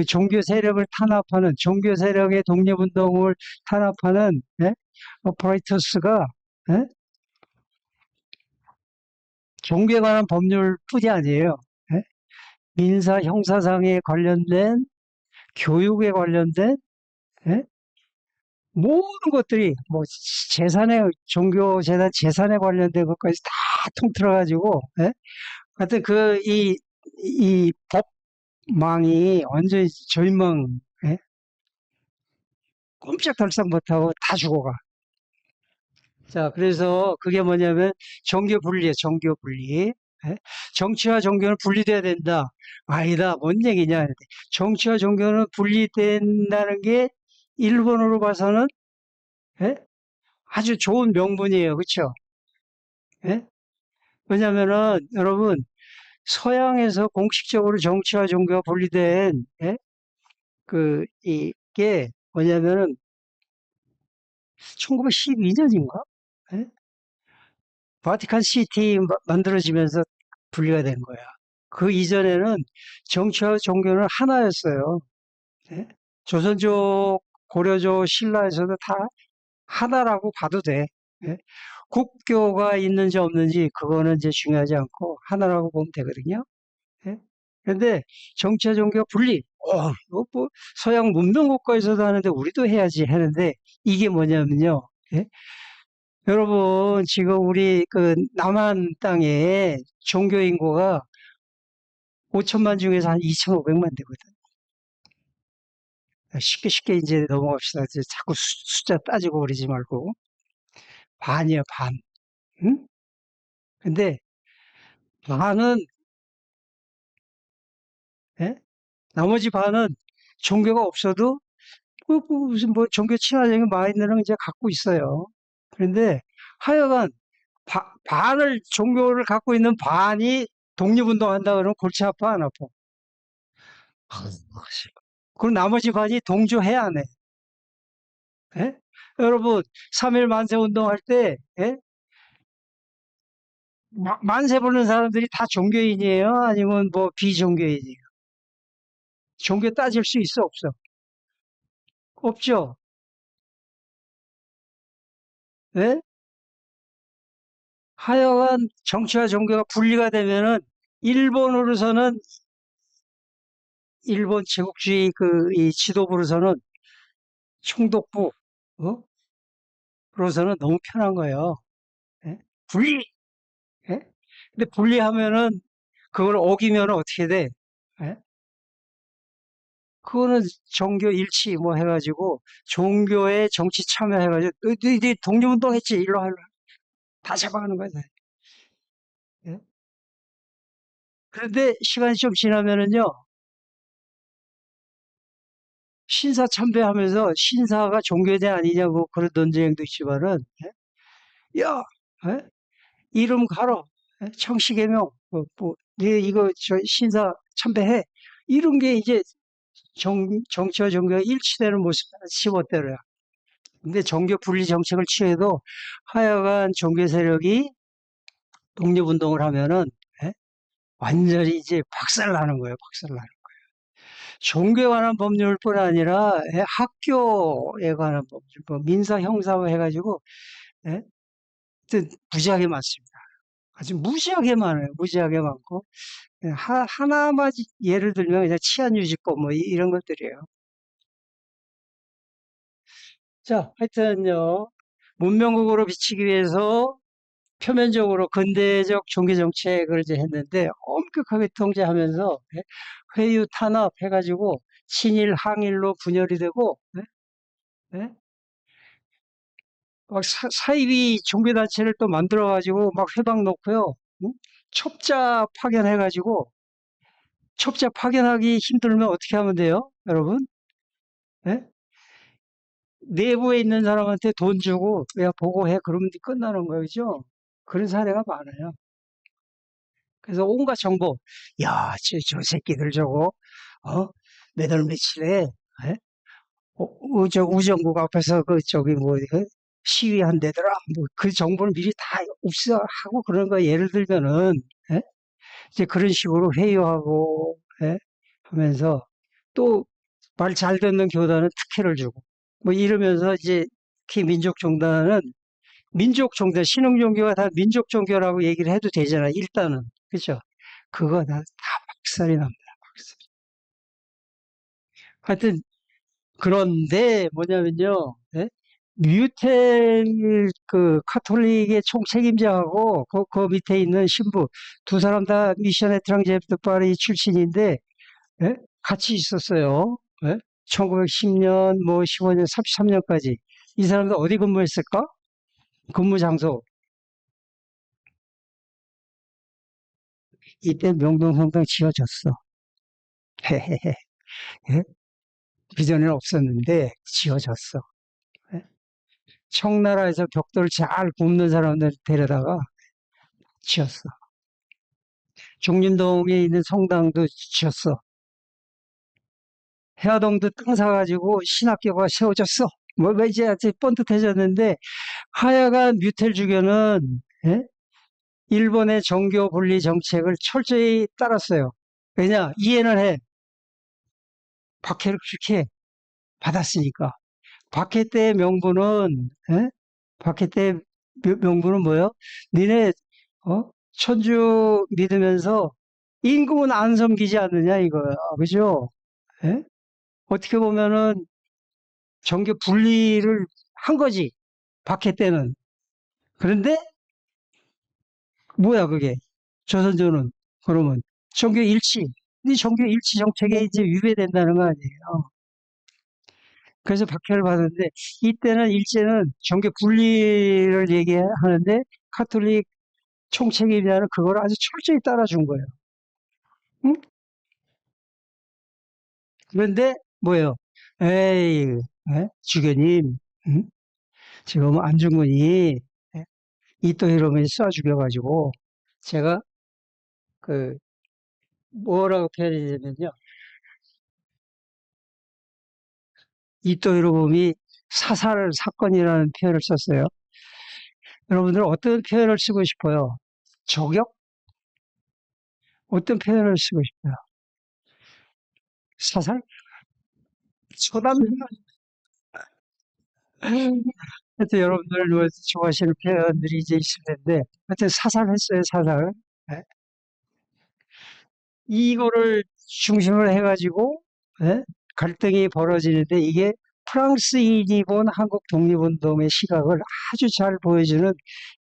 종교 세력을 탄압하는 종교 세력의 독립운동을 탄압하는 예? 오퍼레이터스가 예? 종교에 관한 법률뿐이 아니에요. 예? 민사 형사상에 관련된 교육에 관련된 예? 모든 것들이 뭐 종교 재단 재산에 관련된 것까지 다 통틀어 가지고 예? 하여튼 이 법망이 완전히 절망 예? 꼼짝달싹 못하고 다 죽어가. 자, 그래서 그게 뭐냐면 종교 분리예요. 종교 분리. 예? 정치와 종교는 분리돼야 된다. 아니다. 뭔 얘기냐. 정치와 종교는 분리된다는 게 일본으로 봐서는 예? 아주 좋은 명분이에요. 그렇죠? 예? 왜냐면은 여러분 서양에서 공식적으로 정치와 종교가 분리된 예? 이게 뭐냐면은 1912년인가? 바티칸 시티 만들어지면서 분리가 된 거야. 그 이전에는 정치와 종교는 하나였어요. 예? 조선족, 고려족, 신라에서도 다 하나라고 봐도 돼. 예? 국교가 있는지 없는지 그거는 이제 중요하지 않고 하나라고 보면 되거든요. 예? 그런데 정치와 종교가 분리. 이거 뭐 서양 문명 국가에서도 하는데 우리도 해야지 하는데 이게 뭐냐면요. 예? 여러분 지금 우리 남한 땅에 종교 인구가 5천만 중에서 한 2,500만 되거든. 쉽게 이제 넘어갑시다. 이제 자꾸 숫자 따지고 그러지 말고 반이야 반. 응? 근데 반은 예? 나머지 반은 종교가 없어도 무슨 뭐 종교 친화적인 마인드는 이제 갖고 있어요. 그런데 하여간 반을 종교를 갖고 있는 반이 독립운동한다 그러면 골치 아파 안 아파? 그럼 나머지 반이 동조해야 안 해? 예? 여러분 3.1 만세 운동할 때 예? 만세 부르는 사람들이 다 종교인이에요? 아니면 뭐 비종교인이에요? 종교 따질 수 있어 없어? 없죠? 예? 하여간 정치와 종교가 분리가 되면은 일본으로서는 일본 제국주의 이 지도부로서는 총독부 어? 로서는 너무 편한 거예요. 예? 분리. 예? 근데 분리하면은 그걸 어기면 어떻게 돼? 예? 그거는 종교 일치 뭐 해가지고 종교에 정치 참여해가지고 너희 독립운동 했지 일로 와 일로 와. 다 잡아가는 거야. 다. 예? 그런데 시간이 좀 지나면은요 신사 참배하면서 신사가 종교제 아니냐고 그런 논쟁도 있지만은 야 예? 이름 갈어 청시계명 네 이거 저 신사 참배해 이런 게 이제 정치와 종교가 일치되는 모습 15대로야. 근데 종교 분리 정책을 취해도 하여간 종교 세력이 독립운동을 하면은 예? 완전히 이제 박살나는 거예요. 박살나는. 종교에 관한 법률뿐 아니라 예? 학교에 관한 법률, 뭐 민사, 형사 뭐 해가지고 예? 하여튼 무지하게 많습니다. 아주 무지하게 많아요. 무지하게 많고 예, 하나만 예를 들면 그냥 치안유지법 뭐 이런 것들이에요. 자, 하여튼요. 문명국으로 비치기 위해서 표면적으로 근대적 종교 정책을 이제 했는데 엄격하게 통제하면서 예, 회유 탄압 해가지고 친일 항일로 분열이 되고 예? 막 사이비 종교단체를 또 만들어가지고 막 회방 놓고요. 응? 첩자 파견해가지고 첩자 파견하기 힘들면 어떻게 하면 돼요? 여러분? 예? 내부에 있는 사람한테 돈 주고 야 보고해 그러면 끝나는 거죠. 그런 사례가 많아요. 그래서 온갖 정보, 야, 저 새끼들 저거, 어, 몇월 며칠에, 예? 저 우정국 앞에서 저기 시위한대더라. 뭐 그 정보를 미리 다 입수하고 그런 거 예를 들면은, 예? 이제 그런 식으로 회유하고, 예? 하면서 또 말 잘 듣는 교단은 특혜를 주고, 뭐 이러면서 이제 특히 민족종단은 민족종교, 신흥종교가 다 민족종교라고 얘기를 해도 되잖아, 일단은. 그죠? 그거 다 박살이 납니다, 박살. 하여튼, 그런데 뭐냐면요, 예? 뮤텔 카톨릭의 총책임자하고 그 밑에 있는 신부 두 사람 다 미션 에트랑제르 파리 출신인데 예? 같이 있었어요. 예? 1910년 뭐 15년 33년까지 이 사람들 어디 근무했을까? 근무 장소 이때 명동성당 지어졌어. 헤헤헤. 예? 그전에는 없었는데 지어졌어. 예? 청나라에서 벽돌을 잘 굽는 사람들 데려다가 지었어. 종림동에 있는 성당도 지었어. 해화동도 땅 사가지고 신학교가 세워졌어. 뭐 이제 아직 번듯해졌는데 하여간 뮤텔 주교는 예? 일본의 종교 분리 정책을 철저히 따랐어요. 왜냐? 이해는 해. 박해를 그렇게 받았으니까. 박해 때의 명분은 예? 박해 때의 명분은 뭐예요? 니네 천주 믿으면서 임금은 안 섬기지 않느냐 이거야. 그죠? 예? 어떻게 보면은 정교 분리를 한 거지. 박해 때는. 그런데 뭐야 그게? 조선조는 그러면 정교 일치. 이 정교 일치 정책에 이제 위배된다는 거 아니에요. 그래서 박해를 받았는데 이때는 일제는 정교 분리를 얘기하는데 카톨릭 총책임자는 그걸 아주 철저히 따라준 거예요. 응? 그런데 뭐예요? 에이, 주교님, 응? 지금 안중근이 이토 히로부미 쏴 죽여가지고 제가 그 뭐라고 표현했냐면요. 이토 히로부미 사살 사건이라는 표현을 썼어요. 여러분들 어떤 표현을 쓰고 싶어요? 저격? 어떤 표현을 쓰고 싶어요? 사살? 소담? 하여튼 여러분들 뭐 좋아하시는 표현들이 이제 있을 텐데, 하여튼 사살했어요, 사살. 예? 이거를 중심으로 해가지고, 예? 갈등이 벌어지는데 이게 프랑스인이 본 한국 독립운동의 시각을 아주 잘 보여주는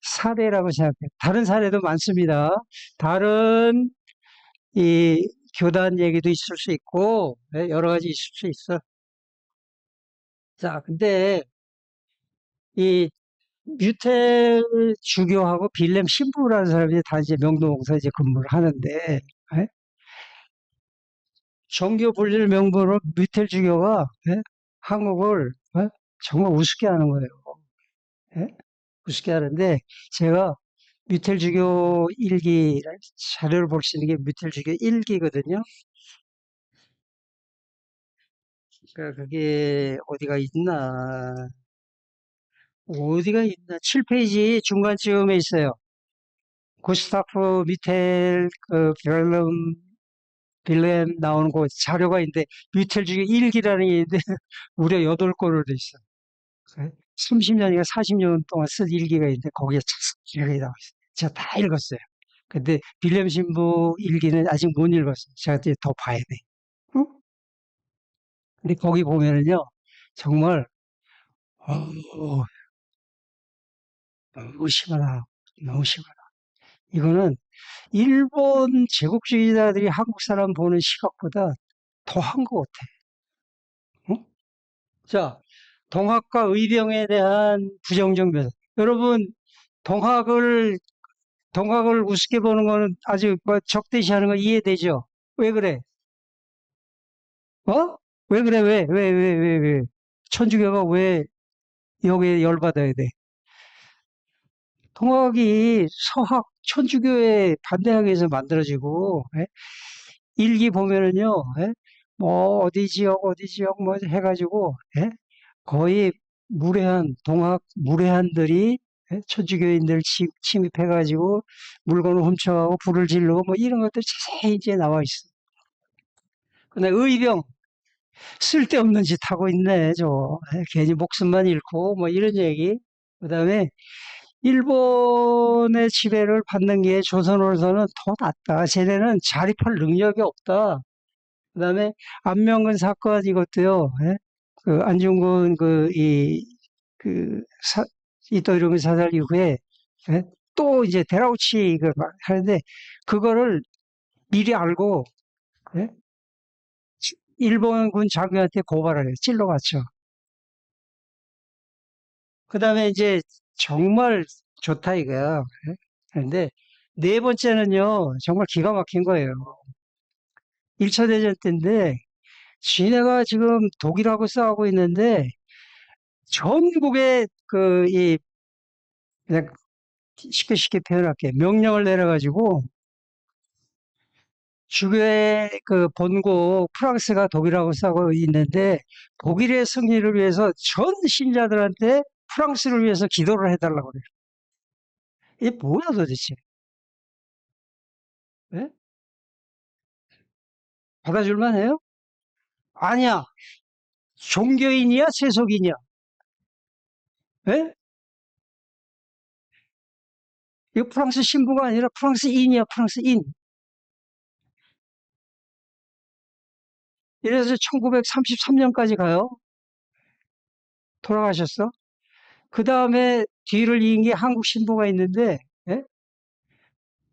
사례라고 생각해요. 다른 사례도 많습니다. 다른 이 교단 얘기도 있을 수 있고, 예? 여러 가지 있을 수 있어. 자, 근데 이 뮤텔 주교하고 빌렘 신부라는 사람이 다 이제 명동에서 이제 근무를 하는데, 예? 종교 분리를 명분으로 뮤텔 주교가 한국을 정말 우습게 하는 거예요. 예? 우습게 하는데 제가 뮤텔 주교 일기 자료를 볼 수 있는 게 뮤텔 주교 일기거든요. 그러니까 그게 어디가 있나 7페이지 중간쯤에 있어요. 구스타프 뮤텔 빌렘 나오는 그 자료가 있는데 뮤텔 주교 일기라는 게 있는데 무려 8권으로 돼 있어. 30년인가 40년 동안 쓴 일기가 있는데 거기에 착 이렇게 나와 있어요. 제가 다 읽었어요. 근데 빌렘 신부 일기는 아직 못 읽었어요. 제가 이제 더 봐야 돼. 응? 근데 거기 보면은요, 정말 어, 너무 심하다. 너무 심하다. 이거는 일본 제국주의자들이 한국 사람 보는 시각보다 더 한 것 같아. 응? 자, 동학과 의병에 대한 부정적 묘사. 여러분, 동학을 동학을 우습게 보는 거는 아주 뭐 적대시하는 거 이해되죠? 왜 그래? 어? 왜 그래? 왜? 천주교가 왜 여기에 열받아야 돼? 동학이 서학 천주교에 반대하기 위해서 만들어지고, 일기 보면은요, 뭐 어디 지역 뭐 해가지고, 거의 동학 무례한들이 천주교인들 침입해가지고 물건을 훔쳐가고 불을 지르고 뭐 이런 것들 자세히 이제 나와 있어. 근데 의병 쓸데없는 짓 하고 있네, 저. 괜히 목숨만 잃고 뭐 이런 얘기. 그다음에 일본의 지배를 받는 게 조선으로서는 더 낫다. 쟤네는 자립할 능력이 없다. 그다음에 안명근 사건 이것도요. 안중근 그 사, 이또 이러면 사살 이후에 예? 또 이제 데라우치 이걸 막 하는데 그거를 미리 알고 예? 일본군 장교한테 고발을 해요. 찔러봤죠. 그 다음에 이제 정말 좋다 이거야. 예? 그런데 네 번째는요, 정말 기가 막힌 거예요. 1차 대전 때인데, 지네가 지금 독일하고 싸우고 있는데, 전국에 그냥 쉽게 표현할게. 명령을 내려가지고, 주교의 그 본국 프랑스가 독일하고 싸우고 있는데, 독일의 승리를 위해서 전 신자들한테 프랑스를 위해서 기도를 해달라고 그래요. 이게 뭐야 도대체? 예? 받아줄만 해요? 아니야. 종교인이야, 세속인이야? 예? 이거 프랑스 신부가 아니라 프랑스인이야, 프랑스인. 이래서 1933년까지 가요. 돌아가셨어. 그 다음에 뒤를 이은 게 한국 신부가 있는데, 예?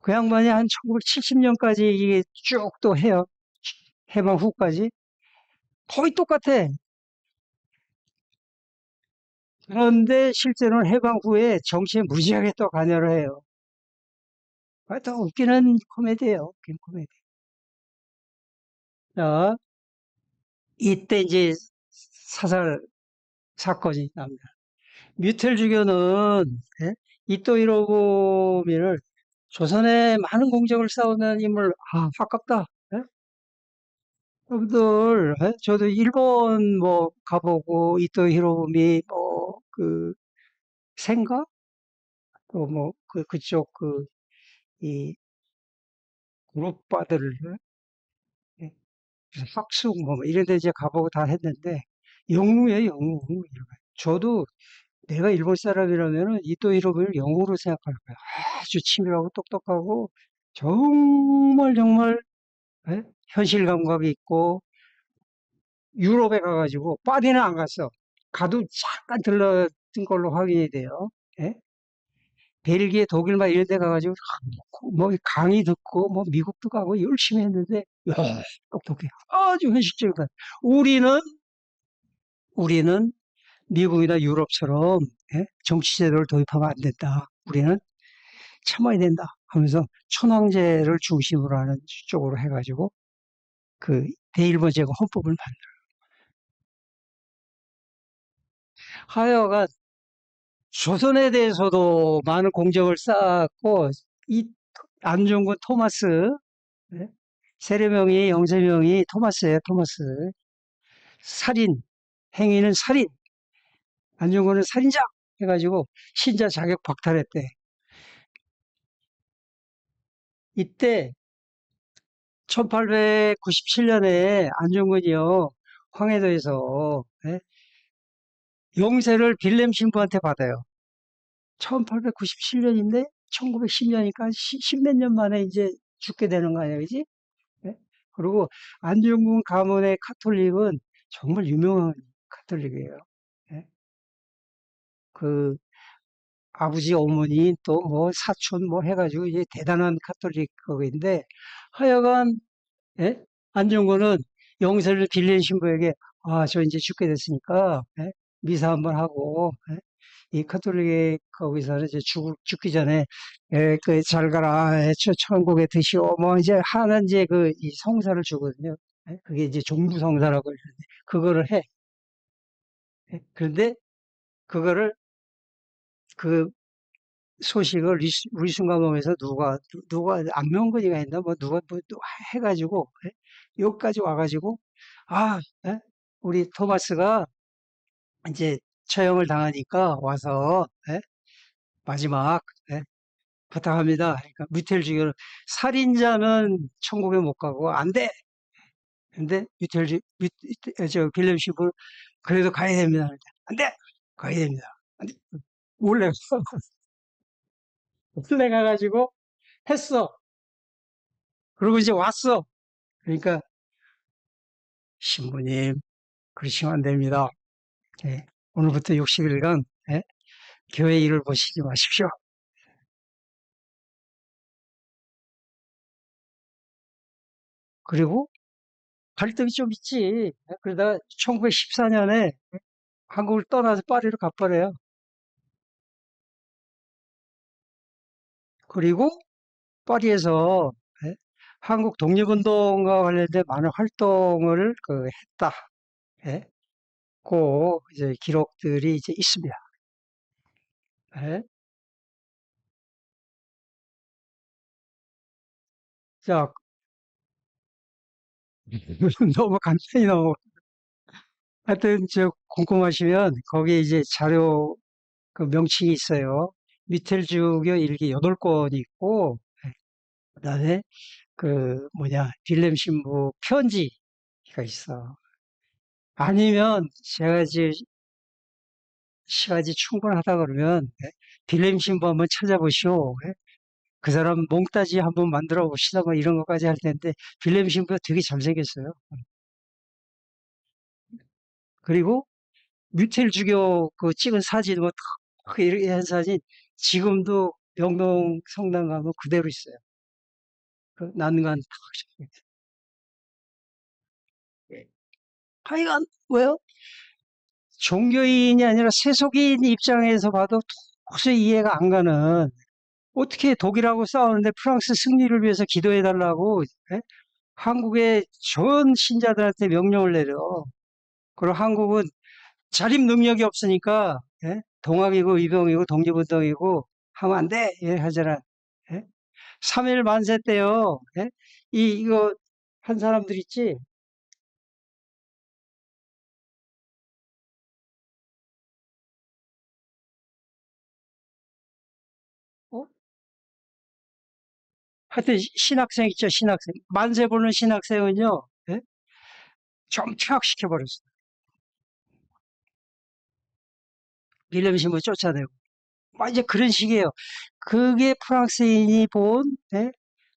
그 양반이 한 1970년까지 이게 쭉 또 해요. 해방 후까지. 거의 똑같아. 그런데 실제로는 해방 후에 정치에 무지하게 또 관여를 해요. 또 웃기는 코미디예요. 웃기는 코미디. 자, 이때 이제 사살 사건이 납니다. 뮤텔주교는 예? 이토 히로부미를 조선에 많은 공적을 쌓아낸 인물, 아깝다. 예? 여러분들, 예? 저도 일본 뭐 가보고 이토 히로부미 뭐 그 생가 또 뭐 그쪽 이 그룹파들을 예? 그래서 학숙 뭐 이런 데 이제 가보고 다 했는데 영웅이에요, 영웅. 저도 내가 일본 사람이라면은 이토 히로부미를 영웅으로 생각할 거야. 아주 치밀하고 똑똑하고 정말 정말 예? 현실 감각이 있고 유럽에 가가지고 파리는 안 갔어. 가도 잠깐 들렀던 걸로 확인이 돼요. 예? 벨기에, 독일 막 이런 데 가가지고 뭐 강의 듣고 뭐 미국도 가고 열심히 했는데 야, 똑똑해. 아주 현실적이다. 우리는 우리는 미국이나 유럽처럼 예? 정치 제도를 도입하면 안 된다. 우리는 참아야 된다 하면서 천황제를 중심으로 하는 쪽으로 해가지고 그 대일본 제국 헌법을 만들어. 하여간 조선에 대해서도 많은 공적을 쌓았고 이 안중근 토마스 예? 세례명이 영세명이 토마스예요. 토마스. 살인 행위는 살인 안중근은 살인자 해가지고 신자 자격 박탈했대. 이때 1897년에 안중근이요 황해도에서 예? 영세를 빌렘 신부한테 받아요. 1897년인데 1910년이니까 십몇 년 만에 이제 죽게 되는 거 아니야, 그지? 예? 그리고 안중근 가문의 카톨릭은 정말 유명한 카톨릭이에요. 예? 그 아버지, 어머니 또 뭐 사촌 뭐 해가지고 이제 대단한 카톨릭인데 하여간 예? 안중근은 영세를 빌린 신부에게 저 이제 죽게 됐으니까 예? 미사 한번 하고 예? 이 카톨릭 거기서는 이제 죽기 전에 잘 가라 천국에 드시오 뭐 이제 하는 이제 이 성사를 주거든요. 예? 그게 이제 종부 성사라고 그러는데 그거를 해. 예? 그런데 그거를 그 소식을 리순가몽에서 누가 안명근이가 했나 뭐 누가 뭐 또 해가지고 예? 여기까지 와가지고 아 예? 우리 토마스가 이제 처형을 당하니까 와서 예? 마지막 예? 부탁합니다. 그러니까 뮤텔주교는 살인자는 천국에 못 가고 안 돼. 근데 저 빌렘 슈브 그래도 가야 됩니다. 안 돼. 가야 됩니다. 안 돼. 몰래 몰래 가가지고 했어. 그리고 이제 왔어. 그러니까 신부님 그러시면 안 됩니다. 예. 오늘부터 60일간 예? 교회 일을 보시지 마십시오. 그리고 갈등이 좀 있지. 예? 그러다가 1914년에 한국을 떠나서 파리로 가버려요. 그리고 파리에서 예? 한국 독립운동과 관련된 많은 활동을 했다. 예? 그 이제 기록들이 이제 있습니다. 예? 자, 너무 간단히 너무 하여튼 저 궁금하시면 거기에 이제 자료 그 명칭이 있어요. 미텔주교 일기 8권이 있고 그다음에 그 뭐냐 빌렘 신부 편지가 있어. 아니면 제가 이제 시간이 충분하다 그러면 빌렘 신부 한번 찾아보시오. 그 사람 몽따지 한번 만들어 봅시다. 뭐 이런 것까지 할 텐데 빌렘 신부가 되게 잘생겼어요. 그리고 뮤텔 주교 그 찍은 사진 뭐 이렇게 한 사진 지금도 명동 성당 가면 그대로 있어요. 그 난간 탁. 하여간 왜요? 종교인이 아니라 세속인 입장에서 봐도 도저히 이해가 안 가는 어떻게 독일하고 싸우는데 프랑스 승리를 위해서 기도해달라고 예? 한국의 전 신자들한테 명령을 내려. 그리고 한국은 자립 능력이 없으니까 예? 동학이고 이병이고 독립운동이고 하면 안 돼! 예, 하잖아. 예? 3일 만세 때요. 예? 이거 한 사람들 있지? 어? 하여튼 신학생 있죠, 신학생. 만세 보는 신학생은요, 예? 좀 퇴학시켜버렸어. 빌렘 신부 쫓아내고. 막 이제 그런 식이에요. 그게 프랑스인이 본, 예?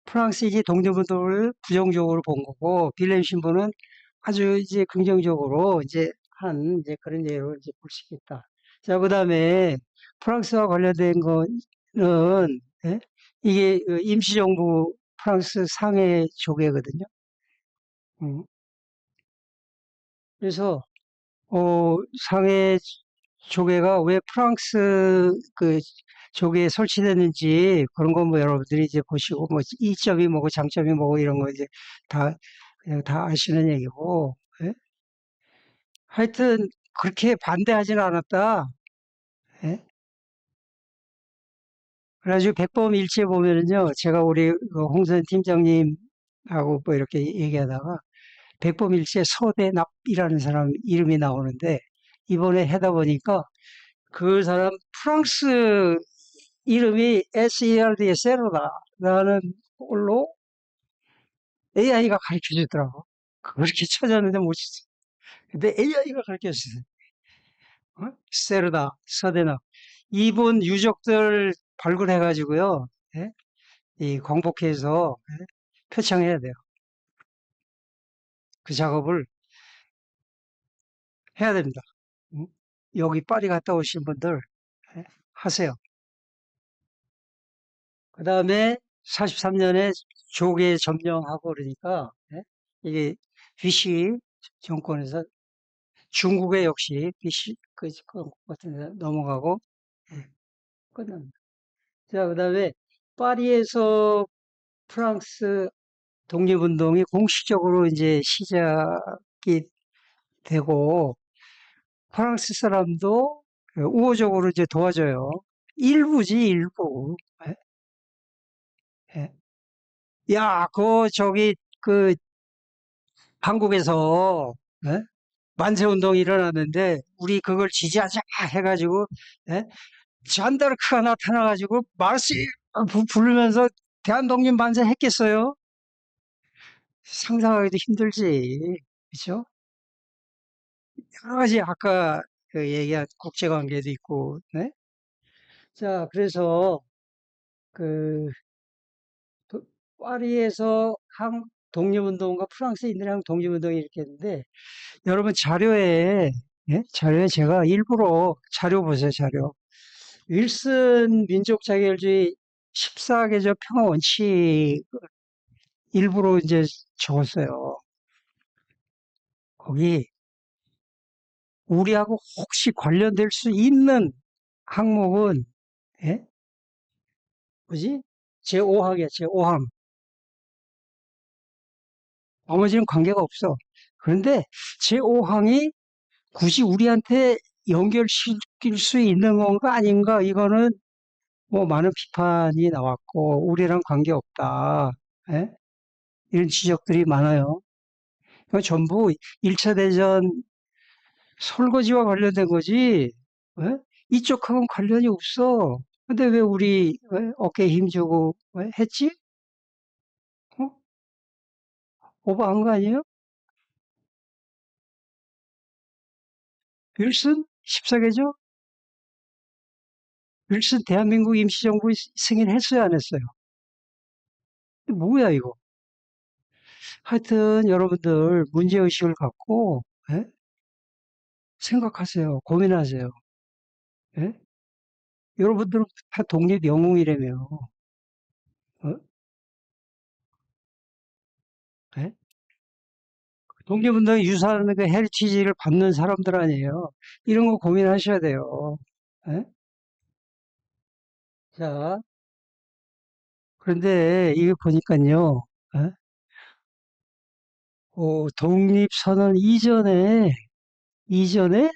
프랑스인이 독립운동을 부정적으로 본 거고, 빌렘 신부는 아주 이제 긍정적으로 이제 한 이제 그런 예로 이제 볼 수 있겠다. 자, 그 다음에 프랑스와 관련된 거는, 예? 이게 그 임시정부 프랑스 상해 조개거든요. 음. 그래서, 어, 상해 조개가 왜 프랑스 그 조개에 설치됐는지 그런 거 뭐 여러분들이 이제 보시고 뭐 이점이 뭐고 장점이 뭐고 이런 거 이제 다 그냥 다 아시는 얘기고 예? 하여튼 그렇게 반대하지는 않았다. 예? 그래가지고 백범일체 보면은요 제가 우리 그 홍선 팀장님하고 뭐 이렇게 얘기하다가 백범일체 서대납이라는 사람 이름이 나오는데 이번에 해다 보니까 그 사람 프랑스 이름이 SERD의 세르다라는 걸로 AI가 가르쳐 주더라고. 그렇게 찾았는데 못 찾았어. 근데 AI가 가르쳐 줬어요. 어? 세르다, 서대나. 이분 유적들 발굴해가지고요. 예? 이 광복해서 예? 표창해야 돼요. 그 작업을 해야 됩니다. 응? 여기 파리 갔다 오신 분들 예? 하세요. 그 다음에 43년에 조계 점령하고 그러니까 예? 이게 위시 정권에서 중국에 역시 BC 그 같은 데 넘어가고 예, 끝납니다. 자, 그다음에 파리에서 프랑스 독립운동이 공식적으로 이제 시작이 되고 프랑스 사람도 우호적으로 이제 도와줘요. 일부지 일부. 예? 예. 야, 그 저기 그 한국에서 예? 만세운동이 일어났는데 우리 그걸 지지하자 해가지고 예? 잔다르크가 나타나가지고 마르시 부르면서 대한독립 만세 했겠어요? 상상하기도 힘들지. 그렇죠? 여러 가지 아까 그 얘기한 국제관계도 있고, 네? 자, 그래서 그 도- 파리에서 한 독립운동과 프랑스인들이 한 독립운동이 이렇게 했는데 여러분 자료에 예? 자료에 제가 일부러 자료 보세요, 자료. 윌슨 민족 자결주의 14개조 평화 원칙 일부러 이제 적었어요. 거기 우리하고 혹시 관련될 수 있는 항목은 예? 뭐지? 제5항이야, 제5항. 나머지는 관계가 없어. 그런데 제5항이 굳이 우리한테 연결시킬 수 있는 건가 아닌가 이거는 뭐 많은 비판이 나왔고 우리랑 관계없다. 예? 이런 지적들이 많아요. 이거 전부 1차 대전 설거지와 관련된 거지. 예? 이쪽하고는 관련이 없어. 근데 왜 우리 어깨에 힘주고 했지? 어? 오버한 거 아니에요? 윌슨 14개죠? 윌슨 대한민국 임시정부 승인했어요, 안 했어요? 뭐야 이거? 하여튼 여러분들 문제의식을 갖고 예? 생각하세요. 고민하세요. 예? 여러분들은 다 독립 영웅이라며. 어? 예? 독립운동의 유사한 그 헤리티지를 받는 사람들 아니에요. 이런 거 고민하셔야 돼요. 예? 자, 그런데 이거 보니까요. 예? 독립선언 이전에 이전에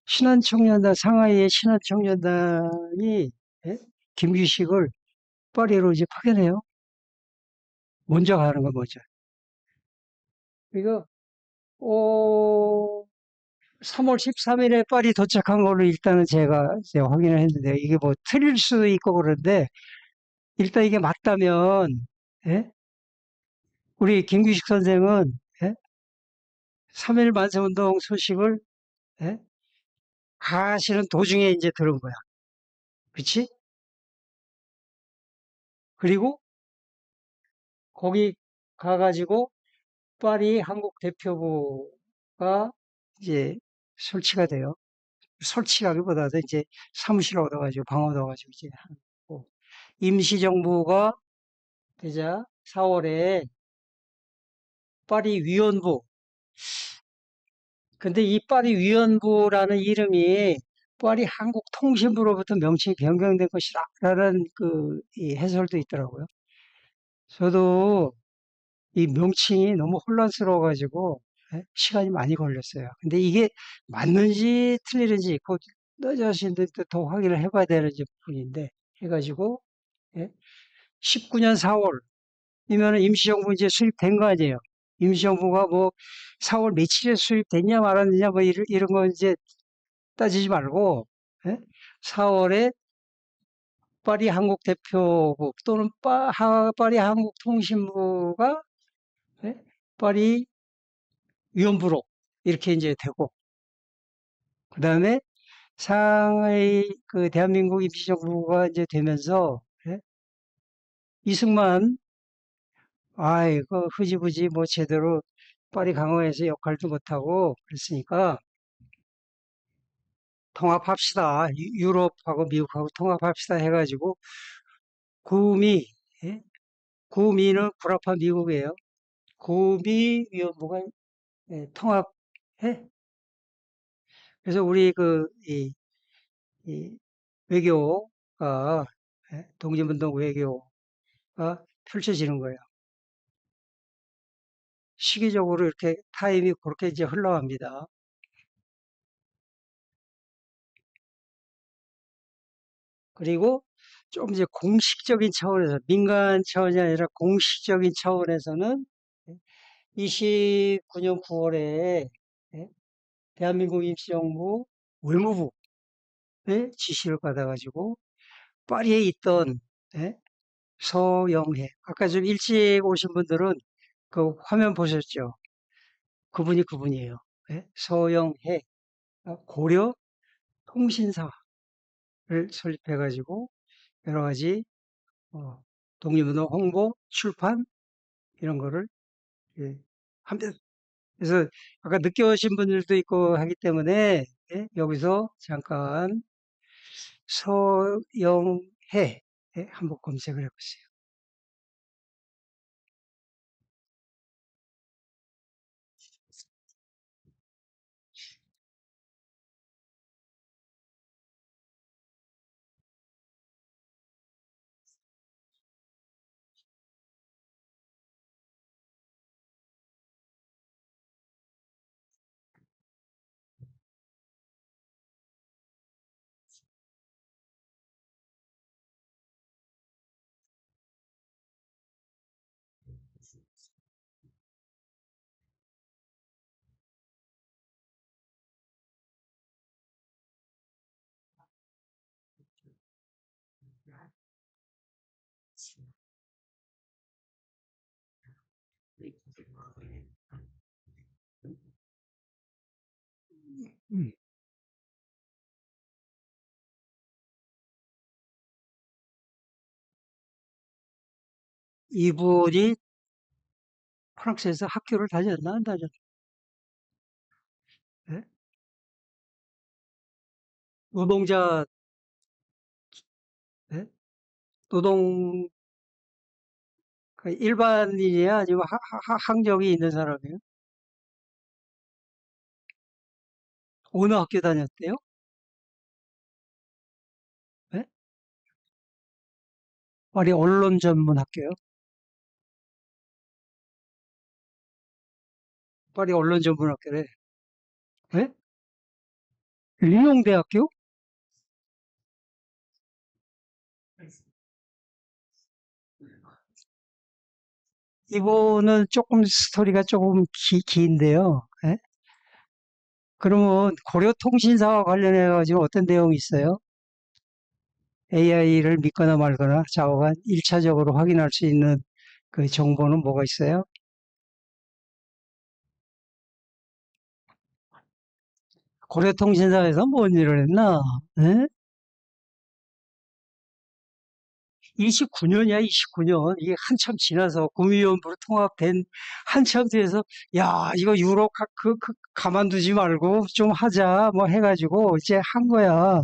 신한청년단, 상하이의 신한청년단이 예? 김규식을 파리로 이제 파견해요. 먼저 가는 거 먼저. 그러니까 어, 3월 13일에 파리 도착한 걸로 일단은 제가 이제 확인을 했는데 이게 뭐 틀릴 수도 있고 그런데 일단 이게 맞다면 예? 우리 김규식 선생은 예? 3일 만세운동 소식을 예? 가시는 도중에 이제 들은 거야. 그치? 그리고 거기 가가지고 파리 한국 대표부가 이제 설치가 돼요. 설치라기보다도 이제 사무실 얻어가지고 방 얻어가지고 이제 하고 임시정부가 되자 4월에 파리 위원부. 근데 이 파리 위원부라는 이름이 파리 한국통신부로부터 명칭이 변경된 것이다라는 이 해설도 있더라고요. 저도 이 명칭이 너무 혼란스러워가지고 예, 시간이 많이 걸렸어요. 근데 이게 맞는지 틀리는지 그 자신들도 더 확인을 해봐야 되는 부분인데 해가지고 예, 19년 4월이면 임시정부 이제 수립된 거 아니에요. 임시정부가 뭐 4월 며칠에 수립됐냐 말았느냐 뭐 이런 거 이제 따지지 말고 예? 4월에 파리 한국대표부 또는 파리 한국통신부가 예? 파리 위원부로 이렇게 이제 되고 그다음에 상하이 대한민국 임시정부가 이제 되면서 예? 이승만 이거 흐지부지 뭐 제대로 파리 강화에서 역할도 못하고 그랬으니까 통합합시다. 유럽하고 미국하고 통합합시다 해가지고 구미 예? 구미는 구라파 미국이에요. 구미 위원부가 예, 통합해. 그래서 우리 이 외교가 예, 독립운동 외교가 펼쳐지는 거예요. 시기적으로 이렇게 타임이 그렇게 이제 흘러갑니다. 그리고 좀 이제 공식적인 차원에서 민간 차원이 아니라 공식적인 차원에서는 29년 9월에 대한민국 임시정부 외무부의 지시를 받아가지고 파리에 있던 예, 서영해 아까 좀 일찍 오신 분들은 그 화면 보셨죠? 그분이 그분이에요. 예, 서영해 고려 통신사를 설립해가지고 여러 가지 독립운동 홍보, 출판 이런 거를 예, 합니다. 그래서 아까 늦게 오신 분들도 있고 하기 때문에 예, 여기서 잠깐 서영해 예, 한번 검색을 해보세요. 음, 이분이 프랑스에서 학교를 다녔나 안 다녔나? 예? 노동자 예? 노동 일반인이야 아니면 학력이 있는 사람이에요? 어느 학교 다녔대요? 예? 파리 언론 전문 학교요? 파리 언론 전문 학교래. 예? 리옹대학교? 이거는 조금 스토리가 조금 긴데요. 예? 그러면 고려통신사와 관련해 가지고 어떤 내용이 있어요? AI를 믿거나 말거나 좌우가 1차적으로 확인할 수 있는 그 정보는 뭐가 있어요? 고려통신사에서 뭔 일을 했나? 예? 29년이야, 29년. 이게 한참 지나서 구미위원부로 통합된 한참 뒤에서, 야, 이거 유로 가만두지 말고 좀 하자, 뭐 해가지고 이제 한 거야.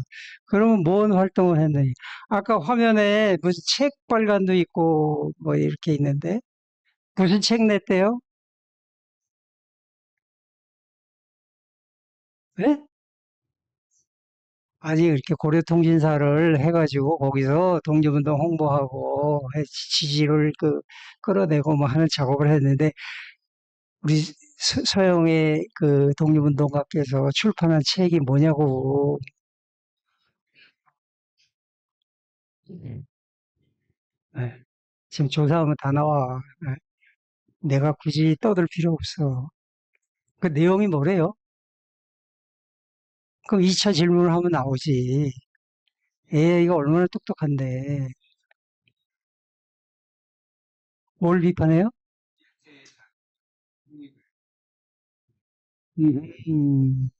그러면 뭔 활동을 했느니. 아까 화면에 무슨 책 발간도 있고, 뭐 이렇게 있는데, 무슨 책 냈대요? 예? 아니, 이렇게 고려통신사를 해가지고 거기서 독립운동 홍보하고 지지를 끌어내고 뭐 하는 작업을 했는데, 우리 서영의 그 독립운동가께서 출판한 책이 뭐냐고. 예, 지금 조사하면 다 나와. 예, 내가 굳이 떠들 필요 없어. 그 내용이 뭐래요? 그럼 2차 질문을 하면 나오지. AI가 얼마나 똑똑한데. 뭘 비판해요? 음, 음,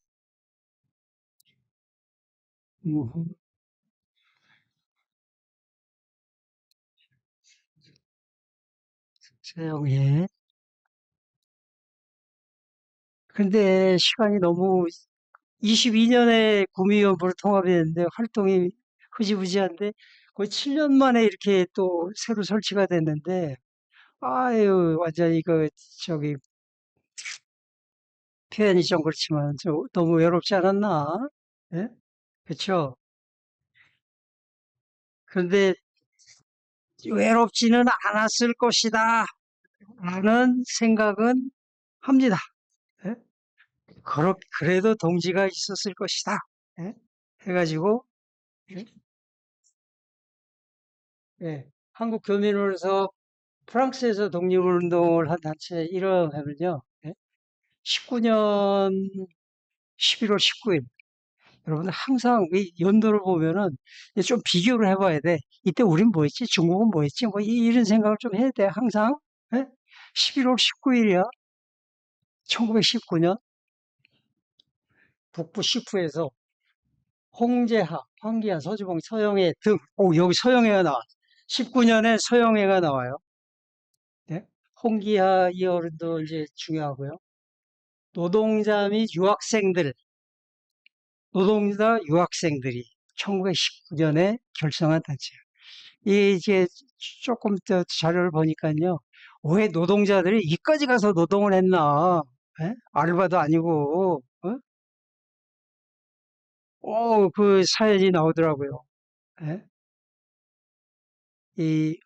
음, 서영의. 근데 시간이 너무 22년에 구미위원부로 통합했는데 활동이 흐지부지한데 거의 7년 만에 이렇게 또 새로 설치가 됐는데 아유 완전 이거 저기 표현이 좀 그렇지만 너무 외롭지 않았나? 예? 그렇죠. 그런데 외롭지는 않았을 것이다 라는 생각은 합니다. 예? 그래도 동지가 있었을 것이다. 예? 해가지고 예? 예. 한국교민으로서 프랑스에서 독립운동을 한 단체 이름하면요. 19년 11월 19일. 여러분 항상 이 연도를 보면은 좀 비교를 해봐야 돼. 이때 우린 뭐 했지? 중국은 뭐 했지? 뭐 이런 생각을 좀 해야 돼. 항상. 11월 19일이야. 1919년 북부 시푸에서 홍제하, 황기한, 서주봉, 서영애 등. 여기 서영애가 나와. 19년에 서영애가 나와요. 네? 홍기하 이 어른도 이제 중요하고요. 노동자 및 유학생들, 노동자 유학생들이 1919년에 결성한 단체예요. 이제 조금 더 자료를 보니까요. 왜 노동자들이 이까지 가서 노동을 했나? 예? 알바도 아니고, 그 사연이 나오더라고요. 예? 이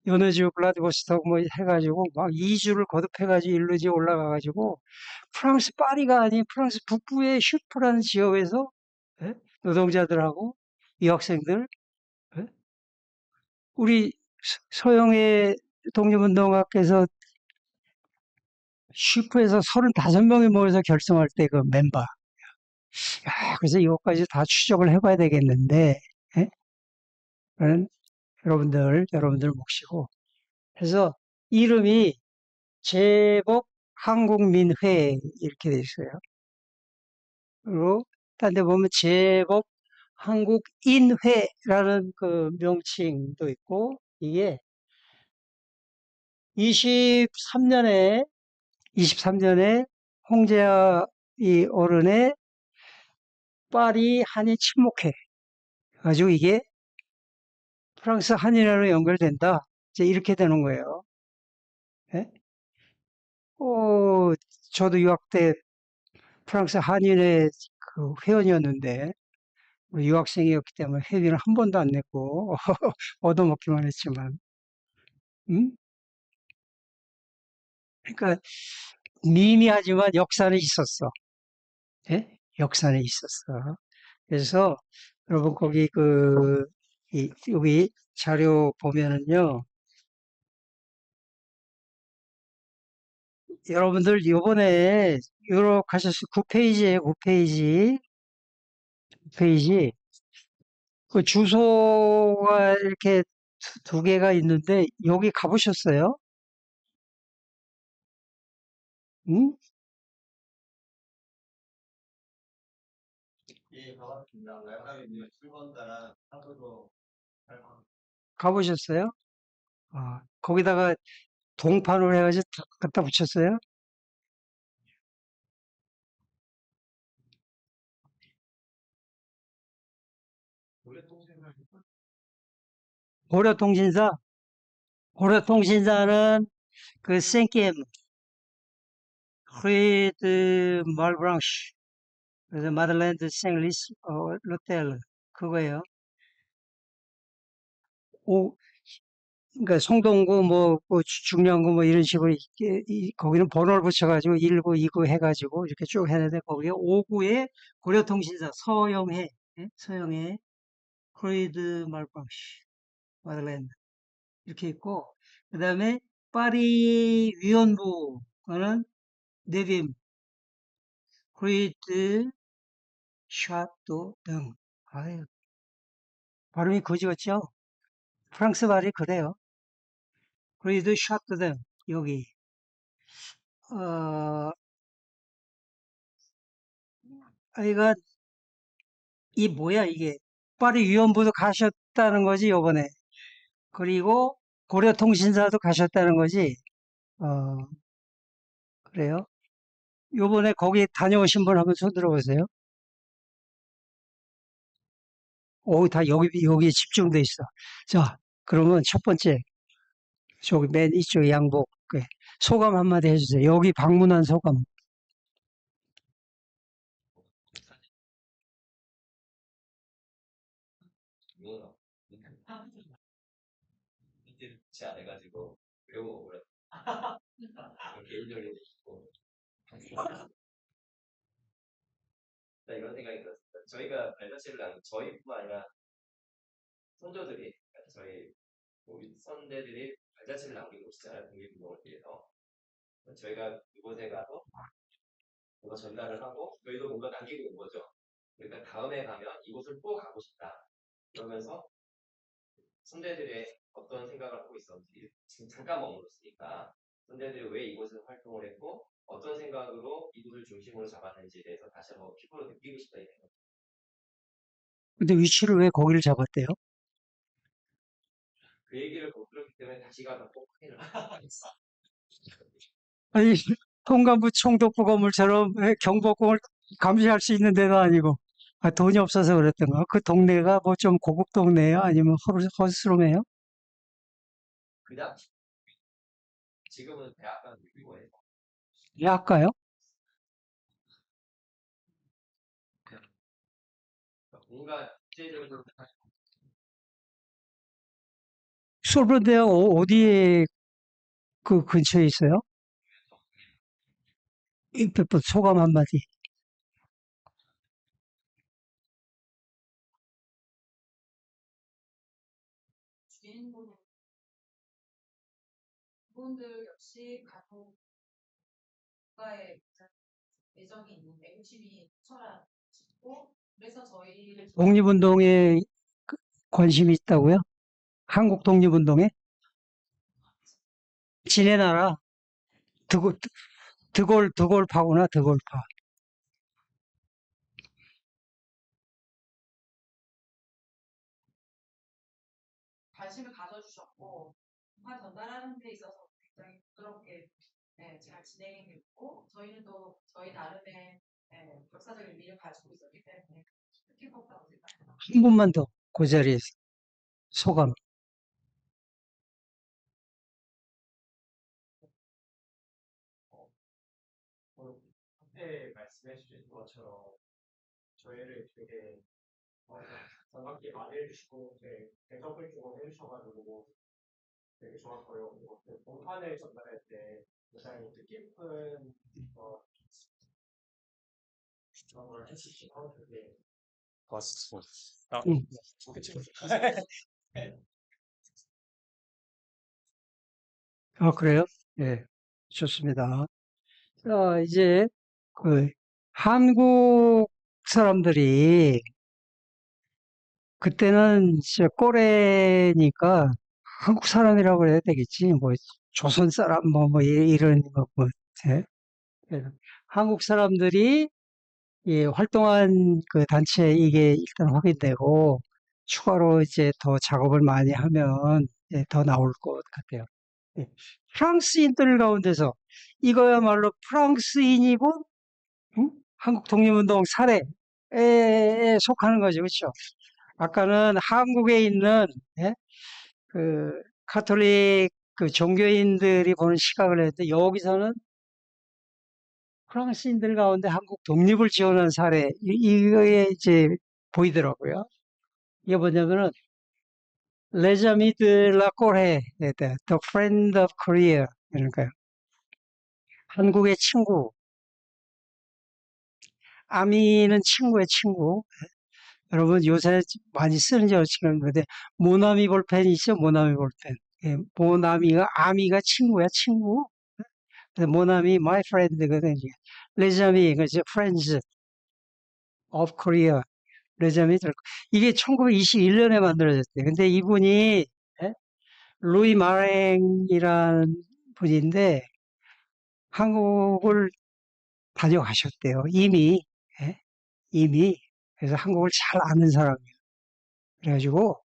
요네즈 블라디보스토크 뭐 해가지고 막 2주를 거듭해가지고 일루지에 올라가가지고 프랑스 파리가 아닌 프랑스 북부의 슈프라는 지역에서 예? 노동자들하고 유학생들 예? 우리 서영의 독립운동가께서 슈퍼에서 35명이 모여서 결성할 때 그 멤버. 그래서 이것까지 다 추적을 해봐야 되겠는데, 예? 그런 여러분들 몫이고. 그래서 이름이 제복 한국민회 이렇게 돼 있어요. 그리고 딴 데 보면 제복 한국인회라는 그 명칭도 있고, 이게 23년에 홍제아 이 어른의 파리 한인 친목회 가지고 이게 프랑스 한인회로 연결된다. 이제 이렇게 되는 거예요. 예? 어, 저도 유학 때 프랑스 한인회 그 회원이었는데 우리 유학생이었기 때문에 회비를 한 번도 안 냈고 얻어먹기만 했지만, 음? 그러니까 미미하지만 역사는 있었어. 예? 역산에 있었어. 그래서 여러분 거기 여기 자료 보면은요. 여러분들 요번에 유럽 가셨을 9페이지에 9페이지. 9페이지. 그 주소가 이렇게 두 개가 있는데 여기 가보셨어요? 응? 가보셨어요? 거기다가 동판을 해가지고 다 갖다 붙였어요? 고려통신사? 고려통신사는 그 생kiem, 크리드 말브랑쉬, 그래서 마들렌드 생리스, 로텔, 그거예요. 오, 그러니까 송동구 뭐 중량구 뭐 이런 식으로 거기는 번호를 붙여가지고 19, 29 해가지고 이렇게 쭉 해는데 거기에 5구에 고려통신사 서영회, 예? 서영회, 크리드 말브랑쉬, 마들렌드 이렇게 있고 그다음에 파리 위원부는 네빔, 크리드, 샤또 등. 아유, 발음이 거지 같죠? 프랑스 말이 그래요. 크리드, 샤또 등 여기. 어, 아이가 이 뭐야 이게? 파리 위원부도 가셨다는 거지 요번에. 그리고 고려통신사도 가셨다는 거지. 어, 그래요? 요번에 거기 다녀오신 분 한번 손 들어보세요. 오, 다 여기에 집중돼 있어. 자, 그러면 첫 번째, 저기 맨 이쪽 양복. 소감 한마디 해주세요. 여기 방문한 소감. 근데 위치를 왜 거기를 잡았대요? 아니, 통감부 총독부 건물처럼 왜 경복궁을 감시할 수 있는 데도 아니고, 돈이 없어서 그랬던가? 그 동네가 뭐 좀 고급 동네예요? 아니면 허스름해요? 약가요? 솔브른대요? 어디에 그 근처에 있어요? 소감 한마디. 주인분 분들 역시 가족과의 애정이 있는 애국심이 철학이고 그래서 저희를 독립운동에 관심이 있다고요? 한국 독립운동에? 지네 나라? 드골파구나, 드골파. 관심을 가져주셨고 문화 전달하는 데 있어서 굉장히 부드럽게 잘 진행이 됐고 저희는 또 저희 나름의 역사적 의미를 가지고 있었기 때문에 뜻깊었다고 생각합니다. 한 분만 더, 그 자리에서. 소감. 앞에 말씀해 주신 것처럼 저희를 되게 반갑게 맞이해주시고 되게 대접을 좀 해주셔가지고 되게 좋았고요. 그리고 그 본판을 전달할 때 굉장히 뜻깊은 음. 그래요? 예, 좋습니다. 이제 그 한국 사람들이 그때는 진짜 꼬레니까 한국 사람이라고 해야 되겠지. 뭐 조선 사람 뭐 이런 거 뭐. 예. 그래서 한국 사람들이 예, 활동한 그 단체 이게 일단 확인되고 추가로 이제 더 작업을 많이 하면 예, 더 나올 것 같아요. 예. 프랑스인들 가운데서 이거야말로 프랑스인이고 응? 한국 독립운동 사례에 속하는 거죠, 그렇죠? 아까는 한국에 있는 예? 그 카톨릭 그 종교인들이 보는 시각을 했는데 여기서는 프랑스인들 가운데 한국 독립을 지원한 사례 이거에 이제 보이더라고요. 이게 뭐냐면은 레자미 드 라꼬레, The Friend of Korea 그러니까요. 한국의 친구, 아미는 친구의 친구. 여러분 요새 많이 쓰는 지금 근데 모나미 볼펜이 있죠, 모나미 볼펜. 예, 모나미가 아미가 친구야, 친구. 그래서 모나미 my friend거든요. 레자미 그죠, Friends of Korea. 레자미 이게 1921년에 만들어졌대요. 근데 이분이 예? 루이 마랭이라는 분인데 한국을 다녀가셨대요. 이미 예? 이미 그래서 한국을 잘 아는 사람이에요. 그래가지고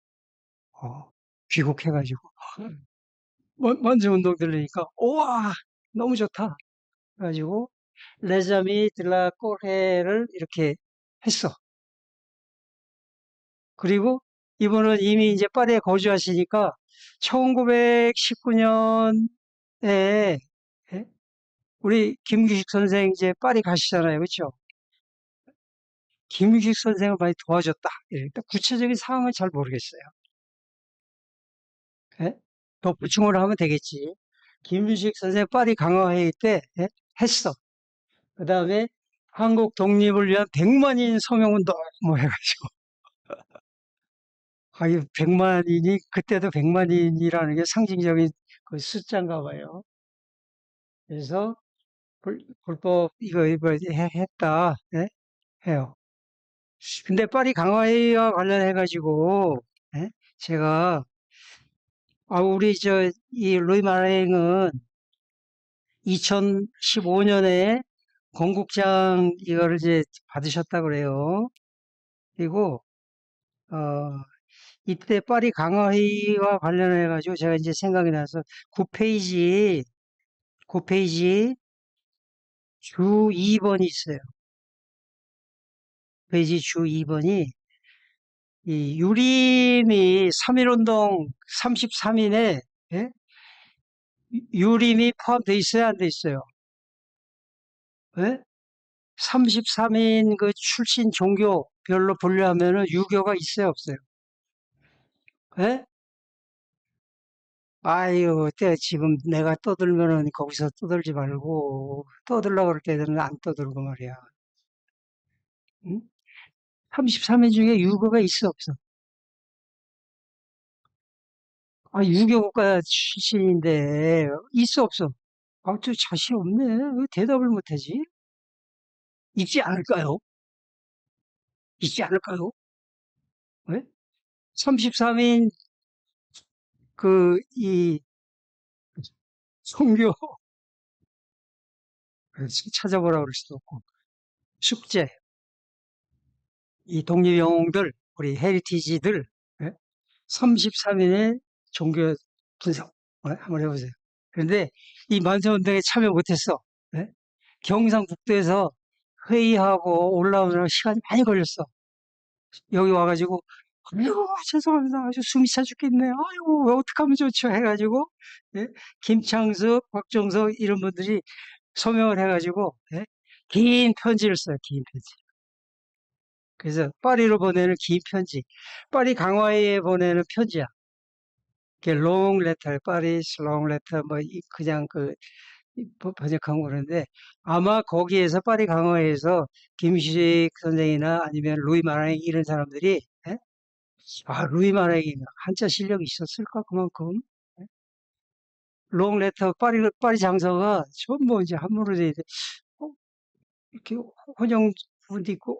귀국해가지고 먼저 운동 들으니까 우와 너무 좋다. 그래가지고 레자미 들라 꼬레를 이렇게 했어. 그리고 이분은 이미 이제 파리에 거주하시니까 1919년에 우리 김규식 선생 이제 파리 가시잖아요, 그렇죠? 김규식 선생을 많이 도와줬다. 이러니까 구체적인 상황은 잘 모르겠어요. 예? 더 보충을 하면 되겠지. 김규식 선생 파리 강화회의 때 했어. 그 다음에 한국 독립을 위한 100만인 서명운동 뭐 해가지고 이 100만인이 그때도 100만인이라는 게 상징적인 그 숫자인가 봐요. 그래서 불법 이거 했다 해요. 근데 파리 강화회의와 관련해 가지고 제가 우리 이 루이 마랭은 2015년에 건국장 이거를 이제 받으셨다 그래요. 그리고 어 이때 파리 강화회의와 관련해 가지고 제가 이제 생각이 나서 9페이지 주 2번이 있어요. 페이지 주 2번이 이 유림이 3.1운동 33인에 유림이 포함되어 있어야 안 돼 있어요. 예? 33인 그 출신 종교별로 분류하면은 유교가 있어요, 없어요? 예? 아유, 지금 내가 떠들면은 거기서 떠들지 말고 떠들려고 그럴 때는 안 떠들고 말이야. 응? 33인 중에 유교가 있어, 없어? 유교 국가 출신인데 있어, 없어? 저 자신 없네. 왜 대답을 못하지? 있지 않을까요? 있지 않을까요? 왜? 33인 이 성교 찾아보라 그럴 수도 없고 숙제 이 독립영웅들 우리 헤리티지들 33인의 종교 분석 한번 해보세요. 그런데 이 만세운동에 참여 못했어. 예? 경상북도에서 회의하고 올라오느라 시간이 많이 걸렸어. 여기 와가지고 아이고 죄송합니다. 아주 숨이 차 죽겠네. 아이고 어떡하면 좋죠 해가지고 예? 김창숙, 박정석 이런 분들이 서명을 해가지고 긴 편지를 써요. 긴 편지. 그래서 파리로 보내는 긴 편지. 파리 강화에 보내는 편지야. 그게 롱 레터, 파리스 롱 레터 그냥 번역한 거는데 아마 거기에서 파리 강화에서 김식 선생이나 아니면 루이 마랑이 이런 사람들이 예? 루이 마랑이 한자 실력이 있었을까 그만큼 예? 롱레터 파리 장서가 전부 이제 한문으로 돼 있는데 어, 이렇게 혼용 부분도 있고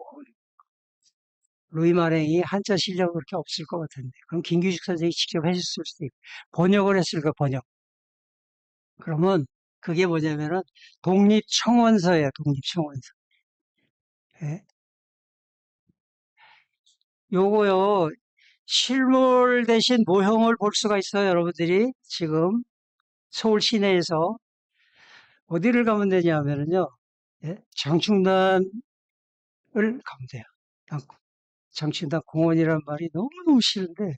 루이 마랭이 한자 실력 그렇게 없을 것 같은데 그럼 김규식 선생이 직접 해줬을 수도 있고 번역을 했을까 번역 그러면 그게 뭐냐면은 독립청원서예요 독립청원서 예? 요거요 실물 대신 모형을 볼 수가 있어요 여러분들이 지금 서울 시내에서 어디를 가면 되냐면은요 예? 장충단을 가면 돼요 장충단 공원이란 말이 너무너무 싫은데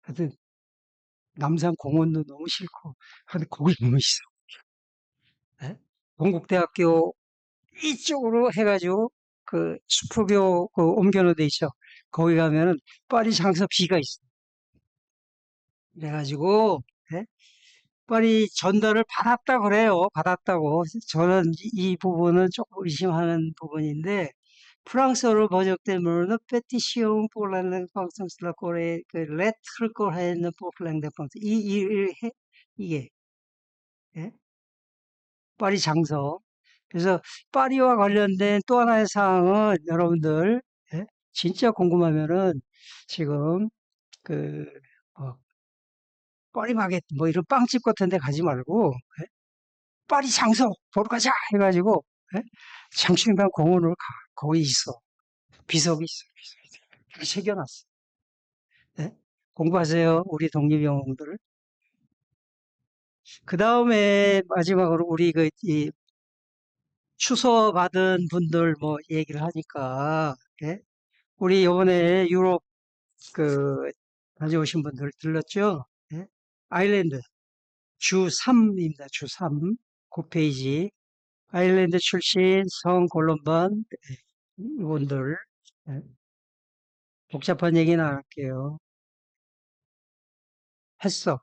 하여튼 남산 공원도 너무 싫고 하여튼 거기 너무 있어 예? 동국대학교 이쪽으로 해가지고 그 수포교 그 옮겨놓은 데 있죠. 거기 가면은 파리 장서 비가 있어. 그래가지고 예? 파리 전달을 받았다 그래요. 받았다고. 저는 이 부분은 조금 의심하는 부분인데 프랑스어로 번역되면은 페티시옹 pour la Corée, 그 lettre coréenne pour l'indépendance 이게 예? 파리 장서. 그래서 파리와 관련된 또 하나의 사항은 여러분들 예? 진짜 궁금하면은 지금 그 어, 파리 마켓 뭐 이런 빵집 같은 데 가지 말고 예? 파리 장서 보러 가자 해가지고 예? 장충당 공원으로 가. 거기 있어. 비석이 있어. 비석이 새겨놨어. 예? 공부하세요. 우리 독립영웅들. 그 다음에 마지막으로 우리 이 추서 받은 분들 뭐 얘기를 하니까 예? 우리 이번에 유럽 그 다녀오신 분들 들렀죠? 예? 아일랜드 주 3입니다. 주 3. 그 페이지. 아일랜드 출신 성 골룸반 이분들 예? 복잡한 얘기는 안 할게요. 했어.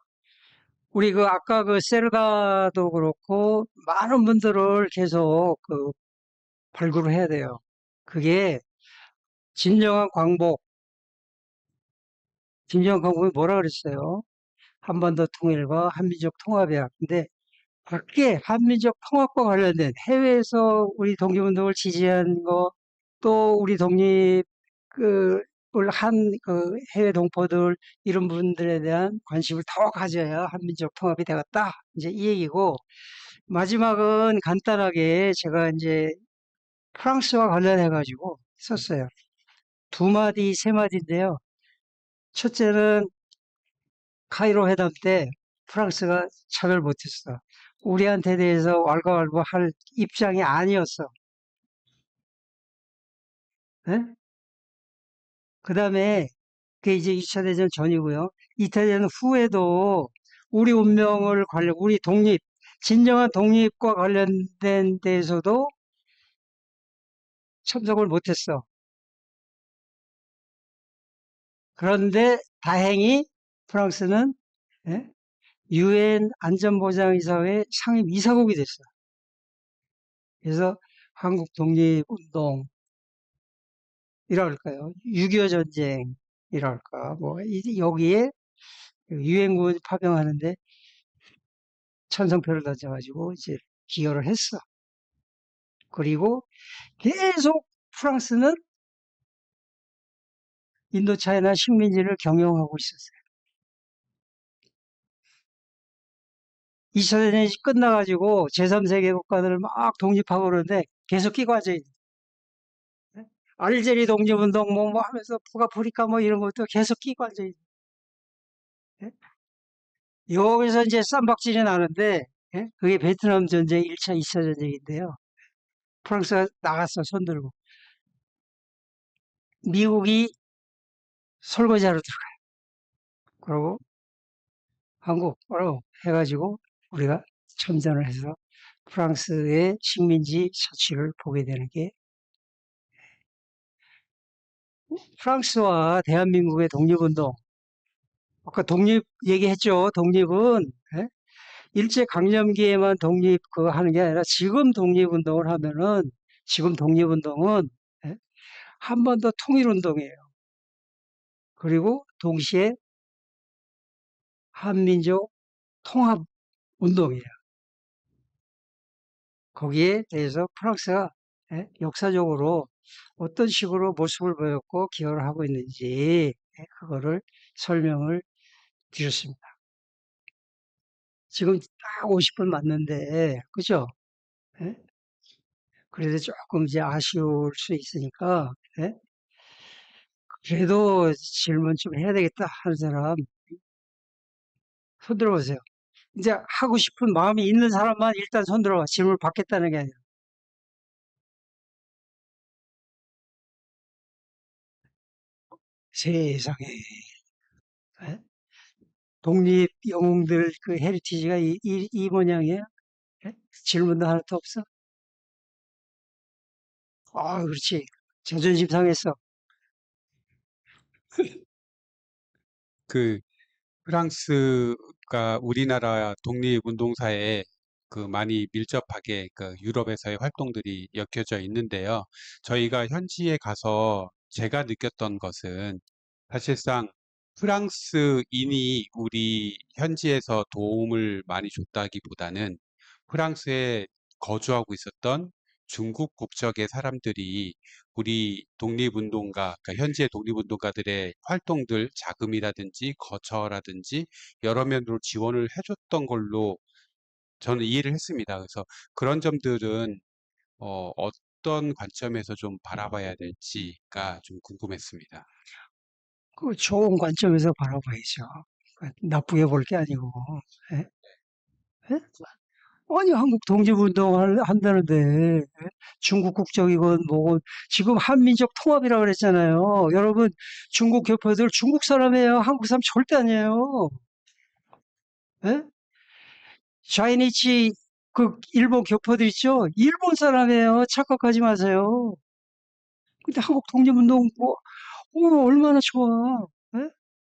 우리 그 아까 그 세르가도 그렇고 많은 분들을 계속 그 발굴을 해야 돼요. 그게 진정한 광복, 진정한 광복이 뭐라 그랬어요? 한반도 통일과 한민족 통합이야. 근데 밖에 한민족 통합과 관련된 해외에서 우리 독립운동을 지지한 거, 또 우리 독립, 그 해외 동포들, 이런 분들에 대한 관심을 더 가져야 한민족 통합이 되겠다. 이제 이 얘기고, 마지막은 간단하게 제가 이제 프랑스와 관련해가지고 썼어요. 두 마디, 세 마디인데요. 첫째는 카이로 회담 때 프랑스가 차별 못했어. 우리한테 대해서 왈가왈부할 입장이 아니었어. 그 다음에 그게 이제 2차 대전 전이고요. 2차 대전 후에도 우리 운명을 우리 독립, 진정한 독립과 관련된 데에서도 참석을 못했어. 그런데 다행히 프랑스는 유엔 안전보장이사회 상임 이사국이 됐어. 그래서 한국 독립운동 이랄까요? 6.25 전쟁이랄까? 뭐, 여기에 유엔군 파병하는데 찬성표를 던져가지고 이제 기여를 했어. 그리고 계속 프랑스는 인도차이나 식민지를 경영하고 있었어요. 2차 대전이 끝나가지고 제3세계 국가들을 막 독립하고 그러는데 계속 끼고 앉아있는 알제리 독립운동 뭐 하면서 북아프리카 뭐 이런 것도 계속 끼고 앉아있는 여기서 이제 쌈박질이 나는데 그게 베트남 전쟁 1차, 2차 전쟁인데요. 프랑스가 나갔어, 손들고. 미국이 설거지하러 들어가요. 그러고 한국, 해가지고 우리가 참전을 해서 프랑스의 식민지 처치를 보게 되는 게 프랑스와 대한민국의 독립운동. 아까 독립 얘기했죠. 독립은 일제 강점기에만 독립 그 하는 게 아니라 지금 독립운동을 하면은 지금 독립운동은 예? 한 번 더 통일운동이에요. 그리고 동시에 한민족 통합운동이에요. 거기에 대해서 프랑스가 예? 역사적으로 어떤 식으로 모습을 보였고 기여를 하고 있는지 예? 그거를 설명을 드렸습니다. 지금 딱 50분 맞는데, 그죠? 예? 그래도 조금 이제 아쉬울 수 있으니까, 예? 그래도 질문 좀 해야 되겠다 하는 사람 손 들어보세요. 이제 하고 싶은 마음이 있는 사람만 일단 손 들어봐. 질문을 받겠다는 게 아니라. 세상에. 예? 독립 영웅들 그 헤리티지가 이 모양이에요? 예? 질문도 하나도 없어? 아, 그렇지. 자존심 상했어. 그 프랑스가 우리나라 독립운동사에 그 많이 밀접하게 그 유럽에서의 활동들이 엮여져 있는데요. 저희가 현지에 가서 제가 느꼈던 것은 사실상 프랑스인이 우리 현지에서 도움을 많이 줬다기보다는 프랑스에 거주하고 있었던 중국 국적의 사람들이 우리 독립운동가, 그러니까 현지의 독립운동가들의 활동들, 자금이라든지 거처라든지 여러 면으로 지원을 해줬던 걸로 저는 이해를 했습니다. 그래서 그런 점들은 어떤 관점에서 좀 바라봐야 될지가 좀 궁금했습니다. 그 좋은 관점에서 바라봐야죠. 그 나쁘게 볼 게 아니고. 예? 예? 아니, 한국 독립운동을 한다는데, 예? 중국 국적이건 뭐건, 지금 한민족 통합이라고 그랬잖아요. 여러분, 중국 교포들 중국 사람이에요. 한국 사람 절대 아니에요. 예? 자이니치 그 일본 교포들 있죠? 일본 사람이에요. 착각하지 마세요. 근데 한국 독립운동 뭐, 얼마나 좋아. 예?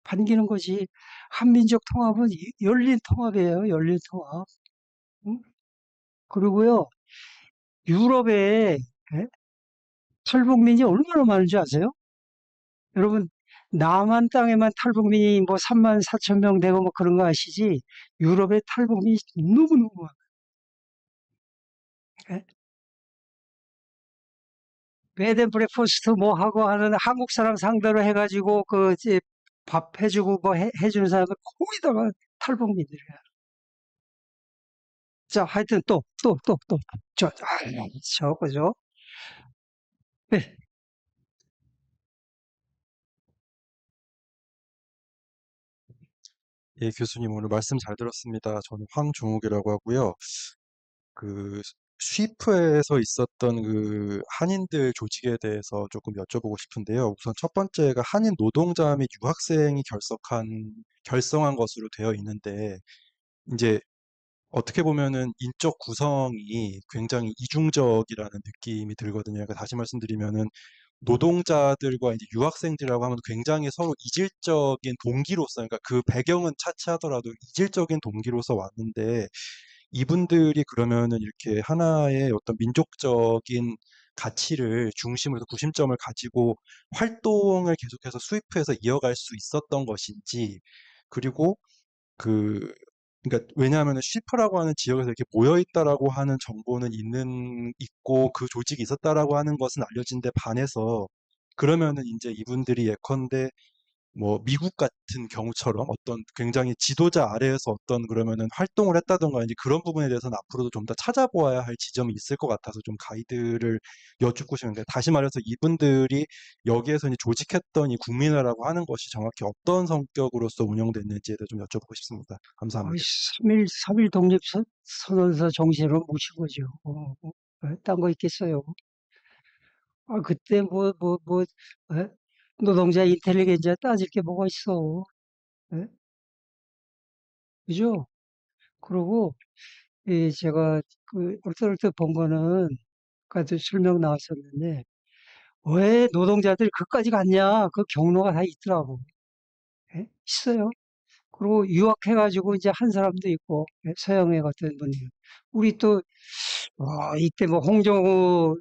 반기는 거지. 한민족 통합은 열린 통합이에요. 열린 통합. 응? 그리고요, 유럽에 예? 탈북민이 얼마나 많은지 아세요? 여러분, 남한 땅에만 탈북민이 뭐 3만 4천 명 되고 뭐 그런 거 아시지? 유럽에 탈북민이 너무너무 많아요. 베드 앤 브렉퍼스트 뭐 하고 하는 한국 사람 상대로 해가지고 그 이제 밥 해주고 뭐 해주는 사람은 거의 다가 탈북민들이야. 자, 하여튼 또, 그죠? 네, 예, 교수님 오늘 말씀 잘 들었습니다. 저는 황종욱이라고 하고요. 그 쉬프에서 있었던 그 한인들 조직에 대해서 조금 여쭤보고 싶은데요. 우선 첫 번째가 한인 노동자 및 유학생이 결성한 것으로 되어 있는데 이제 어떻게 보면은 인적 구성이 굉장히 이중적이라는 느낌이 들거든요. 그러니까 다시 말씀드리면은 노동자들과 이제 유학생들이라고 하면 굉장히 서로 이질적인 동기로서, 그러니까 그 배경은 차치하더라도 이질적인 동기로서 왔는데, 이분들이 그러면은 이렇게 하나의 어떤 민족적인 가치를 중심으로 구심점을 가지고 활동을 계속해서 수입해서 이어갈 수 있었던 것인지, 그리고 그 그러니까 왜냐하면 쉬프라고 하는 지역에서 이렇게 모여 있다라고 하는 정보는 있고 그 조직이 있었다라고 하는 것은 알려진데 반해서 그러면은 이제 이분들이 예컨대 뭐 미국 같은 경우처럼 어떤 굉장히 지도자 아래에서 어떤 그러면은 활동을 했다던가 이제 그런 부분에 대해서는 앞으로도 좀 더 찾아보아야 할 지점이 있을 것 같아서 좀 가이드를 여쭙고 싶은데, 다시 말해서 이분들이 여기에서 이제 조직했던 이 국민회라고 하는 것이 정확히 어떤 성격으로서 운영됐는지에 대해 좀 여쭤보고 싶습니다. 감사합니다. 3일 독립선언서 정신으로 모신 거죠. 딴 거 있겠어요. 아, 그때 예? 노동자 인텔리겐ция 따질 게 뭐가 있어. 예? 그죠? 그리고 제가 그 얼떨떨 본 거는 아까도 설명 나왔었는데 왜 노동자들이 그까지 갔냐? 그 경로가 다 있더라고. 예? 있어요. 그리고 유학해가지고 이제 한 사람도 있고, 예, 서영애 같은 분이. 우리 또, 이때 뭐 홍정우,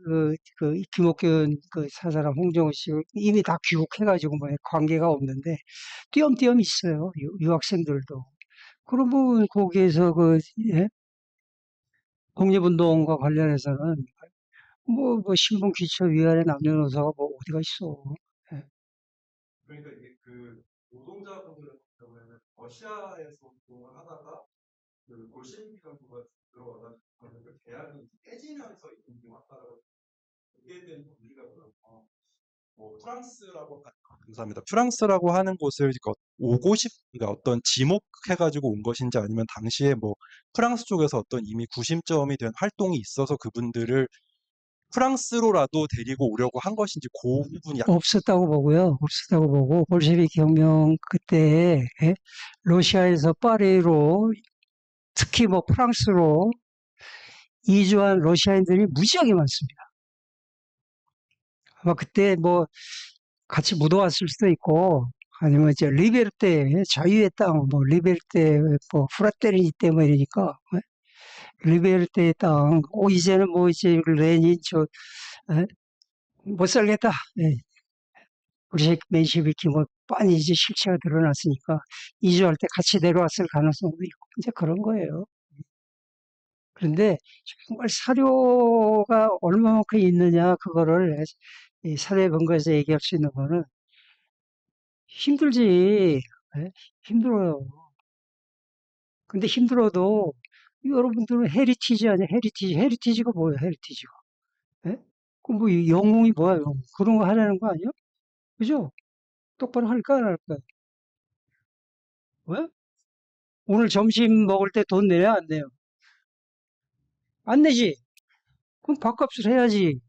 김옥균 그 사사람 홍정우 씨 이미 다 귀국해가지고 뭐 관계가 없는데, 띄엄띄엄 있어요. 유학생들도. 그러면 거기에서 예? 독립운동과 관련해서는 뭐 신분귀천위원회 남녀노소가 뭐 어디가 있어. 예. 그러니까 이게 그 노동자분들 같은 경우에는 러시아에서 운동을 하다가 그 볼셰비키 정부가 들어와가지고 그 계약이 깨지면서 이분이 왔다라고 그게 된 분위기가 뭐라고 뭐 프랑스라고 감사합니다. 프랑스라고 하는 곳을 그러니까 어떤 지목해가지고 온 것인지 아니면 당시에 뭐 프랑스 쪽에서 어떤 이미 구심점이 된 활동이 있어서 그분들을 프랑스로라도 데리고 오려고 한 것인지 그 부분이 없었다고 보고요. 없었다고 보고 볼셰비키 혁명 그때 예? 러시아에서 파리로 특히 뭐 프랑스로 이주한 러시아인들이 무지하게 많습니다. 아마 그때 뭐 같이 묻어왔을 수도 있고 아니면 이제 리베르테 자유의 땅 뭐 리베르테 뭐 프라테르니 때 뭐 이러니까 리베르테의 땅 이제는 뭐 이제 레닌 예? 못 살겠다. 예. 우리 맨시비키 뭐 빤히 이제 실체가 드러났으니까 이주할 때 같이 내려왔을 가능성도 있고 이제 그런 거예요. 그런데 정말 사료가 얼마만큼 있느냐 그거를 이 사회 근거에서 얘기할 수 있는 거는 힘들지. 예? 힘들어요. 근데 힘들어도 여러분들은 헤리티지 아니야? 헤리티지. 헤리티지가 뭐예요? 헤리티지가. 예? 그뭐 영웅이 뭐야? 영웅. 그런 거 하려는 거 아니야? 그죠? 똑바로 할까 안 할까? 왜? 오늘 점심 먹을 때 돈 내야 안 내요? 안 내지. 그럼 밥값을 해야지.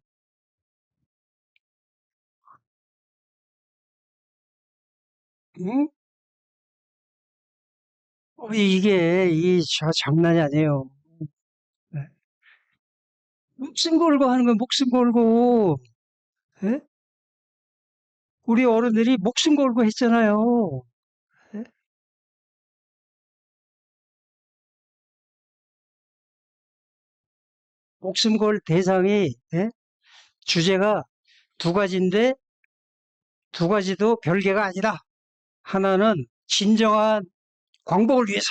응? 이게 장난이 아니에요. 네. 목숨 걸고 하는 건 목숨 걸고, 예? 우리 어른들이 목숨 걸고 했잖아요. 예? 목숨 걸 대상이, 예? 주제가 두 가지인데 두 가지도 별개가 아니다. 하나는 진정한 광복을 위해서.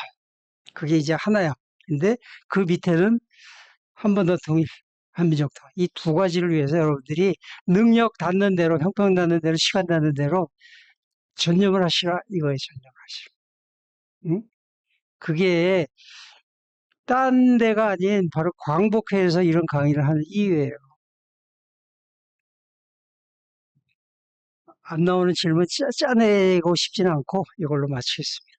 그게 이제 하나야. 근데 그 밑에는 한 번 더 통일, 한민족 통일. 이 두 가지를 위해서 여러분들이 능력 닿는 대로, 형평 닿는 대로, 시간 닿는 대로 전념을 하시라. 이거에 전념을 하시라. 응? 그게 딴 데가 아닌 바로 광복회에서 이런 강의를 하는 이유예요. 안 나오는 질문 짜내고 싶지는 않고 이걸로 마치겠습니다.